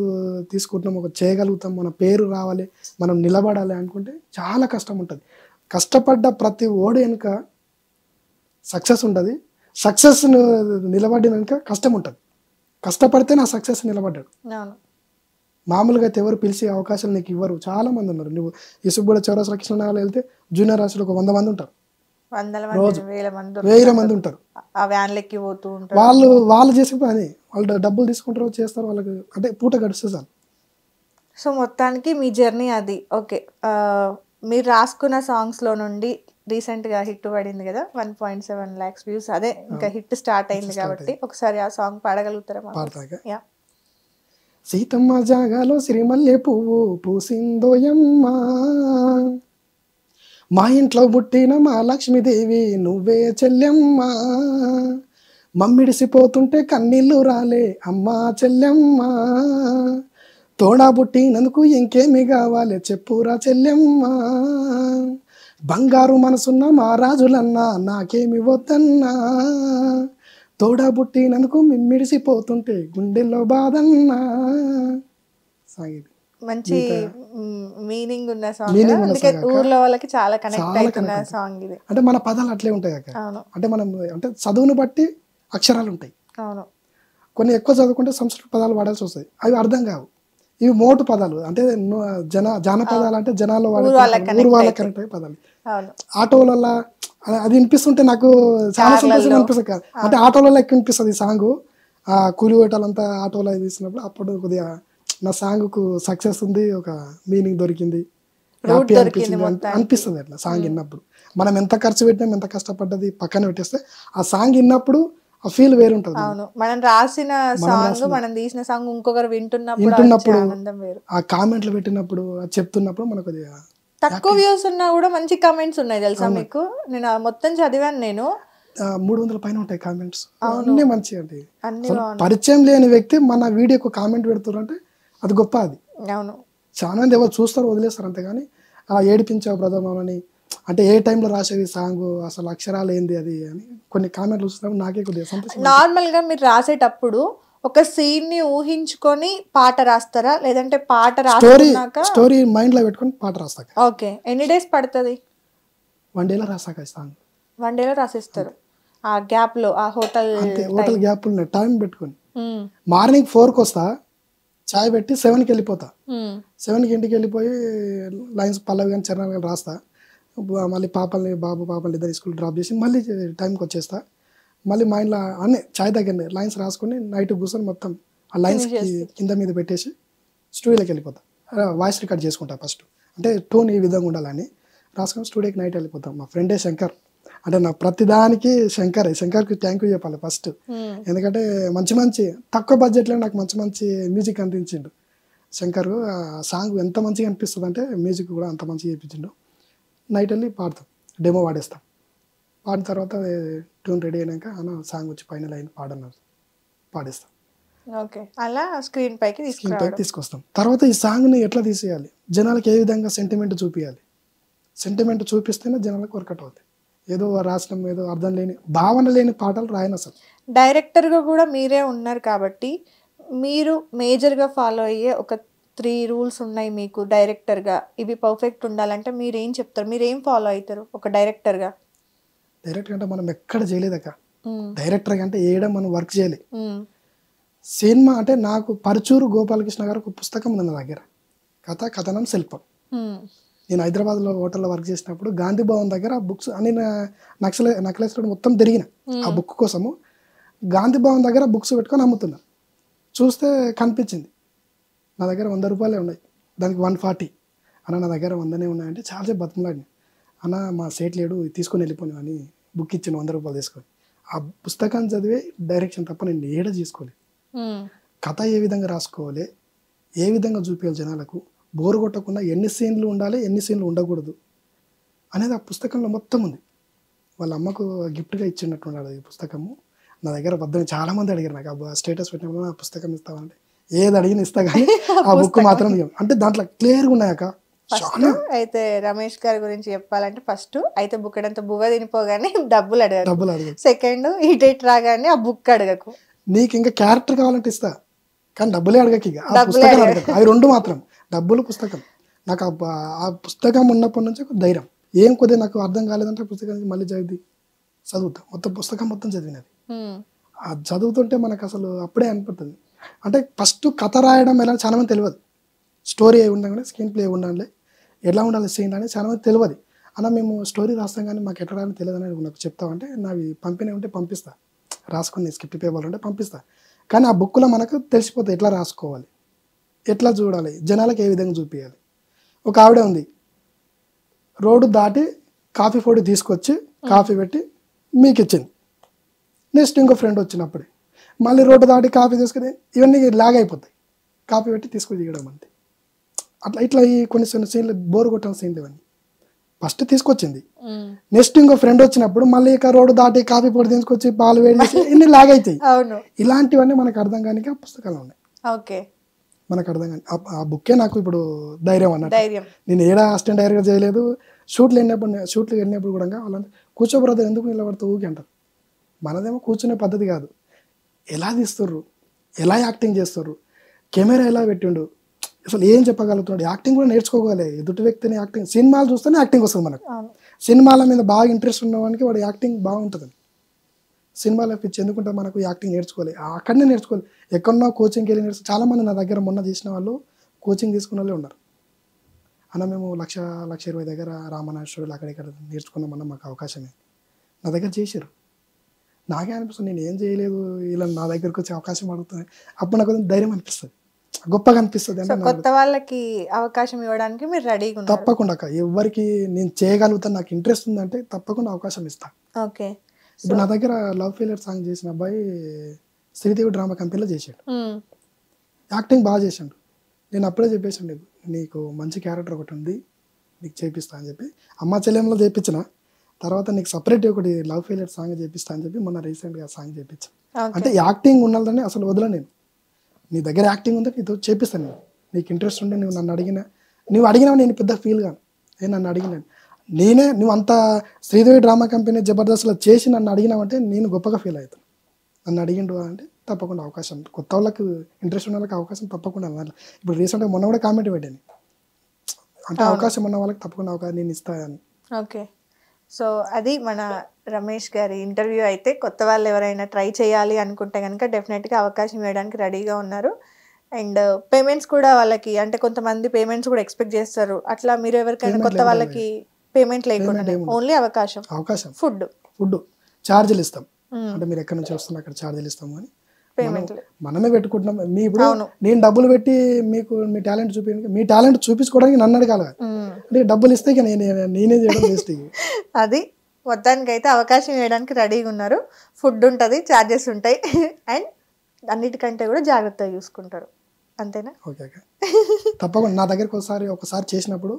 తీసుకుంటున్నాం, ఒక చేయగలుగుతాం, మన పేరు రావాలి, మనం నిలబడాలి అనుకుంటే చాలా కష్టం ఉంటుంది. కష్టపడ్డ ప్రతి ఓడి వెనుక సక్సెస్ ఉంటుంది, సక్సెస్ నిలబడినాక కష్టం ఉంటుంది. కష్టపడితే నా సక్సెస్ నిలబడ్డాడు. మామూలుగా అయితే ఎవరు పిలిచి అవకాశాలు నీకు ఇవ్వరు. చాలా మంది ఉన్నారు. నువ్వు ఇసుగూడ చౌరస్తా కృష్ణనగర్లో వెళ్తే జూనియర్ ఆర్టిస్టులు ఒక 100 మంది ఉంటారు, రోజు 1000 మంది ఉంటారు. వాళ్ళు చేసే పని, వాళ్ళు డబ్బులు తీసుకుంటారు, చేస్తారు, వాళ్ళకి అంటే పూట గడుస్తుంది చాలు. సో మొత్తానికి మీ జర్నీ అది. ఓకే, మీరు రాసుకున్న సాంగ్స్లో నుండి రీసెంట్గా హిట్ పడింది కదా, 1.7 lakhs వ్యూస్, అదే ఇంకా హిట్ స్టార్ట్ అయింది కాబట్టి ఒకసారి ఆ సాంగ్ పాడగలుగుతారా? సీతమ్మ జాగాలో సిరిమల్లె పువ్వు పూసిందోయమ్మా, మా ఇంట్లో పుట్టిన మా లక్ష్మీదేవి నువ్వే చెల్లెమ్మా, మమ్మిడిసిపోతుంటే కన్నీళ్ళు రాలే అమ్మా చెల్లెమ్మా, తోడా పుట్టినందుకు ఇంకేమి కావాలి చెప్పురా చెల్లెమ్మా, బంగారు మనసున్న మా రాజులన్నా నాకేమి వద్దన్నా, తోడా పుట్టినందుకు మిమ్మిడిసిపోతుంటే గుండెల్లో బాధన్నా. మంచి మీనింగ్ ఉన్న సాంగ్, అందుకే ఊర్లో వాళ్ళకి చాలా కనెక్ట్ అవుతున్న సాంగ్ ఇది. అంటే మన పదాలు అట్లే ఉంటాయి అక్క, అంటే మనం అంటే చదువును బట్టి అక్షరాలు ఉంటాయి. అవును, కొన్ని ఎక్కువ చదువుకుంటే సంస్కృత పదాలు వాడాల్సి వస్తాయి, అవి అర్థం కావు. ఇవి మోటు పదాలు, అంటే జానపదాలు అంటే జనాల్లో ఊరు వాళ్ళకి కనెక్ట్ అయ్యే పదాలు. ఆటోలలో అది వినిపిస్తుంటే నాకు చాలా సంతోషంగా అనిపిస్తుంది. అంటే ఆటోలలో ఎక్కువ వినిపిస్తుంది ఈ సాంగ్, ఆ కూలి పోయేటోళ్ళంతా ఆటోలో తీసినప్పుడు అప్పుడు కొద్దిగా నా సాంగ్కు సక్సెస్ ఉంది, ఒక మీనింగ్ దొరికింది, హ్యాపీ అనిపించింది అనిపిస్తుంది అట్లా సాంగ్ విన్నప్పుడు. మనం ఎంత ఖర్చు పెట్టినాం, ఎంత కష్టపడ్డది పక్కన పెట్టేస్తే ఆ సాంగ్ విన్నప్పుడు ఆ ఫీల్ వేరు ఉంటుంది. అవును, మనం రాసిన సాంగ్, మనం తీసిన సాంగ్ ఇంకొకరు వింటున్నప్పుడు ఆనందం వేరు. ఆ కామెంట్లు పెట్టినప్పుడు, చెప్తున్నప్పుడు మనకు కొద్దిగా తక్కువ వ్యూస్ ఉన్నా కూడా మంచి కామెంట్స్ ఉన్నాయి తెలుసా మీకు? నేను మొత్తం చదివాను. నేను 300 పైన ఉంటాయి కామెంట్స్, అన్నీ మంచి అండి. పరిచయం లేని వ్యక్తి మన వీడియోకు కామెంట్ పెడుతున్నారంటే అది గొప్ప. అది అవును, చాలా మంది ఎవరు చూస్తారు వదిలేస్తారు అంతేగాని అలా ఏడిపించావు ప్రథమని, అంటే ఏ టైంలో రాసేది సాంగ్, అసలు అక్షరాలు ఏంది అది అని కొన్ని కామెంట్లు చూసినప్పుడు నాకే కొద్దిగా సంతోషం. నార్మల్ గా మీరు రాసేటప్పుడు ఒక సీన్ ని ఊహించుకొని పాట రాస్తారా, లేదంటే పాట రాసుకున్నాక స్టోరీ మైండ్ లో పెట్టుకొని పాట రాస్తాక? ఓకే, ఎన్ని డేస్ పడుతుంది? 1 డేలో రాసాక సాంగ్ 1 డేలో రాసిస్తారు. ఆ గ్యాప్ లో, ఆ హోటల్ గ్యాప్ టైం పెట్టుకొని మార్నింగ్ 4కి వస్తా, చాయ్ పెట్టి 7కి వెళ్ళిపోతా. 7కి ఇంటికి వెళ్ళిపోయి లైన్స్ పల్లవి కానీ చరణాలు కానీ రాస్తా. మళ్ళీ బాబు పాపల్ని ఇద్దరు స్కూల్ డ్రాప్ చేసి మళ్ళీ టైంకి వచ్చేస్తా. మళ్ళీ మైండ్లో అన్నీ చాయ్ దగ్గరనే లైన్స్ రాసుకొని నైట్ కూర్చొని మొత్తం ఆ లైన్స్ కింద మీద పెట్టేసి స్టూడియోకి వెళ్ళిపోతా. వాయిస్ రికార్డ్ చేసుకుంటా ఫస్ట్, అంటే టోన్ ఈ విధంగా ఉండాలని రాసుకొని స్టూడియోకి నైట్ వెళ్ళిపోతాం. మా ఫ్రెండే శంకర్, అంటే నా ప్రతిదానికి శంకర్కి థ్యాంక్ యూ చెప్పాలి ఫస్ట్. ఎందుకంటే మంచి తక్కువ బడ్జెట్లో నాకు మంచి మ్యూజిక్ అందించిండు శంకర్. ఆ సాంగ్ ఎంత మంచిగా అనిపిస్తుంది అంటే మ్యూజిక్ కూడా అంత మంచిగా చేయించిండు. నైట్ వెళ్ళి పాడతాం, డెమో పాడేస్తాం. పాడిన తర్వాత ట్యూన్ రెడీ అయినాక అన్న సాంగ్ వచ్చి పైన లైన్ పాడన్నారు, పాడేస్తాం. ఓకే, అలా స్క్రీన్ పైకి తీసుకొస్తాం. తర్వాత ఈ సాంగ్ని ఎట్లా తీసేయాలి, జనాలకు ఏ విధంగా సెంటిమెంట్ చూపించాలి, సెంటిమెంట్ చూపిస్తేనే జనాలకు వర్కౌట్ అవుతాయి. ఏదో రాసడం, ఏదో అర్థం లేని భావన లేని పాటలు రాయను అసలు. డైరెక్టర్గా కూడా మీరే ఉన్నారు కాబట్టి మీరు మేజర్గా ఫాలో అయ్యే ఒక 3 రూల్స్ ఉన్నాయి మీకు డైరెక్టర్గా, ఇవి పర్ఫెక్ట్ ఉండాలంటే మీరు ఏం చెప్తారు, మీరు ఏం ఫాలో అవుతారు ఒక డైరెక్టర్గా? డైరెక్టర్ అంటే మనం ఎక్కడ చేయలేదక్క, డైరెక్టర్ అంటే ఏడం మనం వర్క్ చేయలే. సినిమా అంటే నాకు పరుచూరు గోపాలకృష్ణ గారు ఒక పుస్తకం ఉంది నా దగ్గర, కథనం శిల్పం. నేను హైదరాబాద్లో హోటల్లో వర్క్ చేసినప్పుడు గాంధీ భవన్ దగ్గర ఆ బుక్స్ అన్ని నక్లెస్ మొత్తం తిరిగిన ఆ బుక్ కోసము. గాంధీ భవన్ దగ్గర బుక్స్ పెట్టుకొని అమ్ముతున్నా. చూస్తే కనిపించింది నా దగ్గర 100 రూపాయలే ఉన్నాయి, దానికి 140. అన్న నా దగ్గర 100నే ఉన్నాయంటే చాలా బతిమలాడిని. అన్న మా సేట్ లేడు, తీసుకొని వెళ్ళిపోయాను అని బుక్ ఇచ్చిన 100 రూపాయలు తీసుకొని. ఆ పుస్తకాన్ని చదివే డైరెక్షన్ తప్ప నేను ఏడ చేసుకోలేదు. కథ ఏ విధంగా రాసుకోవాలి, ఏ విధంగా చూపించాలి జనాలకు, బోరు కొట్టకుండా ఎన్ని సీన్లు ఉండాలి, ఎన్ని సీన్లు ఉండకూడదు అనేది ఆ పుస్తకంలో మొత్తం ఉంది. వాళ్ళ అమ్మకు గిఫ్ట్గా ఇచ్చినట్టు ఉండాలి ఈ పుస్తకము. నా దగ్గర వద్దని చాలామంది అడిగారు నాకు, ఆ స్టేటస్ పెట్టినప్పుడు ఆ పుస్తకం ఇస్తామంటే ఏది అడిగిన ఇస్తా కానీ ఆ బుక్ మాత్రం అంటే దాంట్లో క్లియర్గా ఉన్నాయక. అయితే రమేష్ గారి గురించి చెప్పాలంటే ఫస్ట్ అయితే బుక్కడంత బువ్వ తినిపోగానే డబ్బులు అడగకు. సెకండ్ ఈ డేట్ రాగానే ఆ బుక్ అడగకు. నీకు ఇంకా క్యారెక్టర్ కావాలంటే ఇస్తా కానీ డబ్బులే అడగకి, ఆ పుస్తకం అడగకు. అవి 2 మాత్రం, డబ్బులు పుస్తకం. నాకు ఆ పుస్తకం ఉన్నప్పటి నుంచి ధైర్యం. ఏం కొద్దిగా నాకు అర్థం కాలేదంటే పుస్తకం మళ్ళీ చదువుతా. మొత్తం పుస్తకం మొత్తం చదివినది. ఆ చదువుతుంటే మనకు అసలు అప్పుడే అనిపిస్తుంది. అంటే ఫస్ట్ కథ రాయడం ఎలా చాలా మంది తెలియదు, స్టోరీ ఏ ఉండాలి, స్క్రీన్ ప్లే ఉండాలి, ఎలా ఉండాలి సీన్ అనేది చాలా మంది తెలియదు. అలా మేము స్టోరీ రాస్తాం కానీ మాకు ఎట్లా రాని తెలియదు అని నాకు చెప్తామంటే నావి పంపిణీ ఉంటే పంపిస్తా, రాసుకుని స్క్రిప్ట్ పేపర్లు ఉంటే పంపిస్తా. కానీ ఆ బుక్లో మనకు తెలిసిపోతుంది ఎట్లా రాసుకోవాలి, ఎట్లా చూడాలి, జనాలకు ఏ విధంగా చూపించాలి. ఒక ఆవిడ ఉంది, రోడ్డు దాటి కాఫీ పొడి తీసుకొచ్చి కాఫీ పెట్టి మీకు ఇచ్చింది. నెక్స్ట్ ఇంకో ఫ్రెండ్ వచ్చినప్పుడే మళ్ళీ రోడ్డు దాటి కాఫీ తీసుకుని ఇవన్నీ లాగ్ అయిపోతాయి, కాఫీ పెట్టి తీసుకొచ్చి ఇవ్వడం అంతే. ఇట్లా ఈ కొన్ని సీన్లు బోర్ కొట్టిన సీన్లు ఇవన్నీ ఫస్ట్ తీసుకొచ్చింది. నెక్స్ట్ ఇంకో ఫ్రెండ్ వచ్చినప్పుడు మళ్ళీ ఇక రోడ్డు దాటి కాఫీ పొడి తీసుకొచ్చి పాలు వేడి చేసి ఇన్ని లాగ్ అవుతాయి. ఇలాంటివన్నీ మనకు అర్థం కానీ ఆ పుస్తకాలు ఉన్నాయి, మనకు అర్థం కానీ. ఆ బుక్కే నాకు ఇప్పుడు ధైర్యం అన్నట్టు. నేను ఏడా అసిస్టెంట్ డైరెక్టర్ చేయలేదు. షూట్లు వెళ్ళినప్పుడు కూడా వాళ్ళంతా కూర్చోబ్రదర్ ఎందుకు నిలబడుతూ ఊకి అంటారు. మనదేమో కూర్చునే పద్ధతి కాదు, ఎలా తీస్తుర్రు, ఎలా యాక్టింగ్ చేస్తుర్రు, కెమెరా ఎలా పెట్టిండు, అసలు ఏం చెప్పగలుగుతున్నాడు, యాక్టింగ్ కూడా నేర్చుకోవాలి. ఎదుటి వ్యక్తిని యాక్టింగ్, సినిమాలు చూస్తేనే యాక్టింగ్ వస్తుంది మనకు. సినిమాల మీద బాగా ఇంట్రెస్ట్ ఉన్నవానికి వాడు యాక్టింగ్ బాగుంటుంది. సినిమాలో పిచ్చి ఎందుకుంటే మనకు యాక్టింగ్ నేర్చుకోవాలి, అక్కడనే నేర్చుకోవాలి. ఎక్కడన్నా కోచింగ్కి వెళ్ళి చాలామంది నా దగ్గర మొన్న చేసిన వాళ్ళు కోచింగ్ తీసుకున్న వాళ్ళే ఉన్నారు. అన్న మేము 1,20,000 దగ్గర రామనాథ స్టూడియోలో అక్కడ ఇక్కడ నేర్చుకున్నామన్న మాకు అవకాశమే నా దగ్గర చేశారు. నాకే అనిపిస్తుంది నేను ఏం చేయలేదు, ఇలా నా దగ్గరకు వచ్చే అవకాశం అడుగుతుంది, అప్పుడు నాకు కొంచెం ధైర్యం అనిపిస్తుంది, గొప్పగా అనిపిస్తుంది. సో అంటే కొత్త వాళ్ళకి అవకాశం ఇవ్వడానికి మీరు రెడీగా ఉన్నారు. తప్పకుండా అక్క, ఎవరికి నేను చేయగలుగుతాను, నాకు ఇంట్రెస్ట్ ఉందంటే తప్పకుండా అవకాశం ఇస్తాను. ఓకే. ఇప్పుడు నా దగ్గర లవ్ ఫెయిలియర్ సాంగ్ చేసిన అబ్బాయి శ్రీదేవి డ్రామా కంపెనీలో చేశాడు, యాక్టింగ్ బాగా చేశాడు. నేను అప్పుడే చెప్పేసాను, నీకు మంచి క్యారెక్టర్ ఒకటి ఉంది, నీకు చేపిస్తా అని చెప్పి అమ్మ చెల్లెంలో చేయించిన తర్వాత నీకు సపరేట్ ఒకటి లవ్ ఫెయిలియర్ సాంగ్ చేపిస్తా అని చెప్పి మొన్న రీసెంట్గా సాంగ్ చేయించాను. అంటే యాక్టింగ్ ఉన్నదని అసలు వదల, నేను నీ దగ్గర యాక్టింగ్ ఉంటే నీతో చేపిస్తాను, నేను నీకు ఇంట్రెస్ట్ ఉంటే నువ్వు నన్ను అడిగినావు నేను పెద్ద ఫీల్ గాను, నన్ను అడిగినాను నేనే, నువ్వు అంత శ్రీదేవి డ్రామా కంపెనీ జబర్దస్త్లో చేసి నన్ను అడిగినావంటే నేను గొప్పగా ఫీల్ అవుతాను. నన్ను అడిగిండు అంటే తప్పకుండా అవకాశం, కొత్త వాళ్ళకి ఇంట్రెస్ట్ ఉన్న వాళ్ళకి అవకాశం తప్పకుండా. ఇప్పుడు రీసెంట్గా మొన్న కూడా కామెంట్ పెట్టాను, అంటే అవకాశం ఉన్న వాళ్ళకి తప్పకుండా అవకాశం నేను ఇస్తాను. ఓకే. సో అది మన రమేష్ గారి ఇంటర్వ్యూ అయితే. కొత్త వాళ్ళు ఎవరైనా ట్రై చేయాలి అనుకుంటే కనుక డెఫినెట్గా అవకాశం ఇవ్వడానికి రెడీగా ఉన్నారు. అండ్ పేమెంట్స్ కూడా వాళ్ళకి, అంటే కొంతమంది పేమెంట్స్ కూడా ఎక్స్పెక్ట్ చేస్తారు, అట్లా మీరు ఎవరికైనా కొత్త వాళ్ళకి పేమెంట్ లేకుండా ఓన్లీ అవకాశం, ఫుడ్ ఛార్జీలు ఇస్తాం, అంటే మీరు ఎక్కడి నుంచి వస్తున్నా అక్కడ ఛార్జీలు ఇస్తాము అని మనమే పెట్టుకుంటున్నాం. మీ ఇప్పుడు నేను డబ్బులు పెట్టి మీకు మీ టాలెంట్ మీ టాలెంట్ చూపించుకోవడానికి నన్ను అడగాలి, అంటే డబ్బులు ఇస్తే నేనే చేయడం వేస్ట్. అది మొత్తానికి అయితే అవకాశం ఇవ్వడానికి రెడీగా ఉన్నారు. ఫుడ్ ఉంటుంది, ఛార్జెస్ ఉంటాయి, అండ్ అన్నిటికంటే కూడా జాగ్రత్తగా చూసుకుంటారు. అంతేనా? ఓకే. తప్పకుండా నా దగ్గరకు ఒకసారి చేసినప్పుడు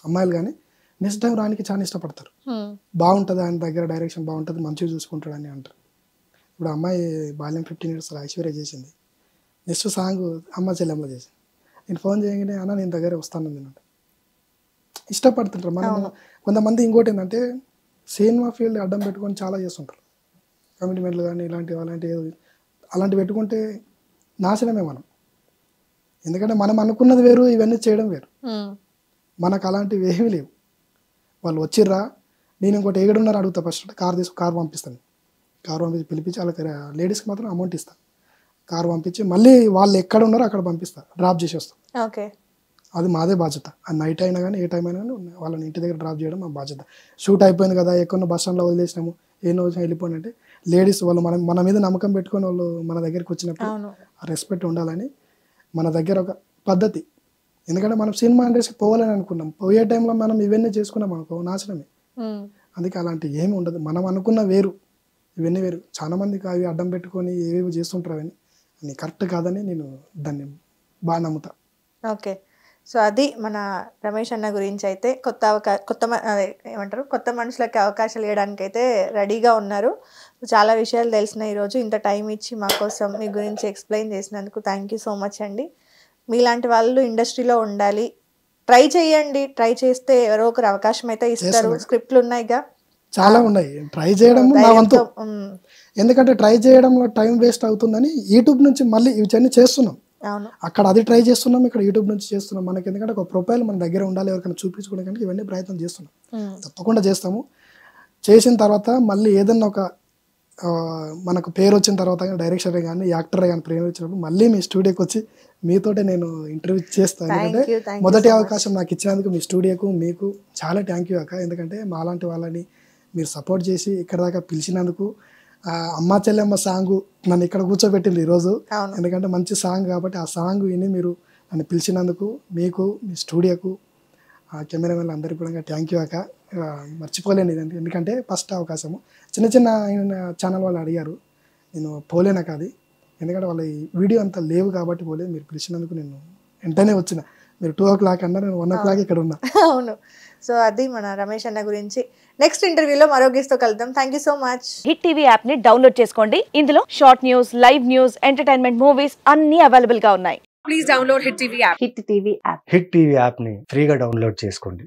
అమ్మాయిలు కానీ నెక్స్ట్ టైం రానికి చాలా ఇష్టపడతారు. బాగుంటుంది, ఆయన దగ్గర డైరెక్షన్ బాగుంటుంది, మంచిగా చూసుకుంటాడు అని అంటారు. ఇప్పుడు అమ్మాయి బాల్యం 15 years ఐశ్వర్య చేసింది, నెక్స్ట్ సాంగ్ అమ్మ చెల్లెమ్మలో చేసింది. నేను ఫోన్ చేయగానే అన్న నేను దగ్గర వస్తాను అన్నట్టు ఇష్టపడుతుంటారు. మనం కొంతమంది ఇంకోటి ఏంటంటే సినిమా ఫీల్డ్ అడ్డం పెట్టుకొని చాలా చేస్తుంటారు, కమిట్మెంట్లు కానీ ఇలాంటివి అలాంటివి పెట్టుకుంటే నాశనమే మనం. ఎందుకంటే మనం అనుకున్నది వేరు, ఇవన్నీ చేయడం వేరు. మనకు అలాంటివి ఏమీ లేవు. వాళ్ళు వచ్చిర్రా, నేను ఇంకోటి ఎక్కడున్నారో అడుగుతా, ఫస్ట్ కార్ పంపిస్తాను, కార్ పంపించి పిలిపించి వాళ్ళకి లేడీస్కి మాత్రం అమౌంట్ ఇస్తాను, కార్ పంపించి మళ్ళీ వాళ్ళు ఎక్కడ ఉన్నారో అక్కడ పంపిస్తాను, డ్రాప్ చేసి వస్తాను. ఓకే. అది మాదే బాధ్యత. అది నైట్ అయినా కానీ ఏ టైం అయినా కానీ వాళ్ళని ఇంటి దగ్గర డ్రాప్ చేయడం మా బాధ్యత. షూట్ అయిపోయింది కదా, ఎక్కడో బస్ స్టాండ్లో వదిలేసినాము, ఏ రోజు వెళ్ళిపోయిన అంటే లేడీస్ వాళ్ళు మన మీద నమ్మకం పెట్టుకొని వాళ్ళు మన దగ్గరికి వచ్చినప్పుడు రెస్పెక్ట్ ఉండాలని మన దగ్గర ఒక పద్ధతి. ఎందుకంటే మనం సినిమా ఇండస్ట్రీకి పోవాలని అనుకున్నాం, పోయే టైంలో మనం ఇవన్నీ చేసుకున్నాం అనుకో నాశనమే. అందుకే అలాంటి ఏమి ఉండదు, మనం అనుకున్న వేరు, ఇవన్నీ వేరు. చాలా మందికి అవి అడ్డం పెట్టుకొని ఏవేవి చేస్తుంటారు, అవన్నీ కరెక్ట్ కాదని నేను దాన్ని బాగా నమ్ముతా. ఓకే. సో అది మన రమేష్ అన్న గురించి అయితే. కొత్త మనుషులకి అవకాశాలు ఇవ్వడానికి అయితే రెడీగా ఉన్నారు. చాలా విషయాలు తెలిసినాయి ఈరోజు. ఇంత టైం ఇచ్చి మా కోసం మీ గురించి ఎక్స్ప్లెయిన్ చేసినందుకు థ్యాంక్ యూ సో మచ్ అండి. మీలాంటి వాళ్ళు ఇండస్ట్రీలో ఉండాలి, ట్రై చేయండి, ట్రై చేస్తే ఎవరో ఒకరు అవకాశం అయితే ఇస్తారు. స్క్రిప్ట్లు ఉన్నాయిగా, చాలా ఉన్నాయి, ట్రై చేయడం నా వంతు. ఎందుకంటే ట్రై చేయడంలో టైం వేస్ట్ అవుతుందని యూట్యూబ్ నుంచి మళ్ళీ ఇవన్నీ చేస్తున్నాం. అక్కడ అది ట్రై చేస్తున్నాం, ఇక్కడ యూట్యూబ్ నుంచి చేస్తున్నాం. మనకి ఎందుకంటే ఒక ప్రొఫైల్ మన దగ్గర ఉండాలి, ఎవరికైనా చూపించుకోవడానికి ఇవన్నీ ప్రయత్నం చేస్తున్నాం. తప్పకుండా చేస్తాము. చేసిన తర్వాత మళ్ళీ ఏదన్నా ఒక మనకు పేరు వచ్చిన తర్వాత కానీ డైరెక్టర్ కానీ యాక్టర్ కానీ పేరు వచ్చినప్పుడు మళ్ళీ మీ స్టూడియోకి వచ్చి మీతోటే నేను ఇంటర్వ్యూ చేస్తాను. ఎందుకంటే మొదటి అవకాశం నాకు ఇచ్చినందుకు మీ స్టూడియోకు మీకు చాలా థ్యాంక్ యూ అక్క. ఎందుకంటే మాలాంటి వాళ్ళని మీరు సపోర్ట్ చేసి ఇక్కడ దాకా పిలిచినందుకు. అమ్మ చెల్లెమ్మ సాంగ్ నన్ను ఇక్కడ కూర్చోబెట్టింది ఈరోజు, ఎందుకంటే మంచి సాంగ్ కాబట్టి ఆ సాంగ్ విని మీరు నన్ను పిలిచినందుకు మీకు, మీ స్టూడియోకు, కెమెరామెన్ అందరికీ కూడా థ్యాంక్ యూ అక్క. మర్చిపోలేను ఇదండి, ఎందుకంటే ఫస్ట్ అవకాశము. చిన్న చిన్న ఛానల్ వాళ్ళు అడిగారు, నేను పోలేనాక అది, ఎందుకంటే వాళ్ళ వీడియో అంతా లేవు కాబట్టి పోలేదు. మీరు పిలిచినందుకు నేను వెంటనే వచ్చిన. మీరు 2 o'clock అన్నారు, నేను 1 o'clock ఇక్కడ ఉన్నా. అవును. సో అది మన రమేష్ అన్న గురించి. నెక్స్ట్ ఇంటర్వ్యూలో మరో గెస్ట్ తో కలుద్దాం. Thank you so much. Hit TV app ని డౌన్లోడ్ చేసుకోండి. ఇందులో short news, live news, entertainment movies అన్ని అవైలబుల్ గా ఉన్నాయి. Please download hit TV app. Hit TV app ని ఫ్రీగా డౌన్లోడ్ చేసుకోండి.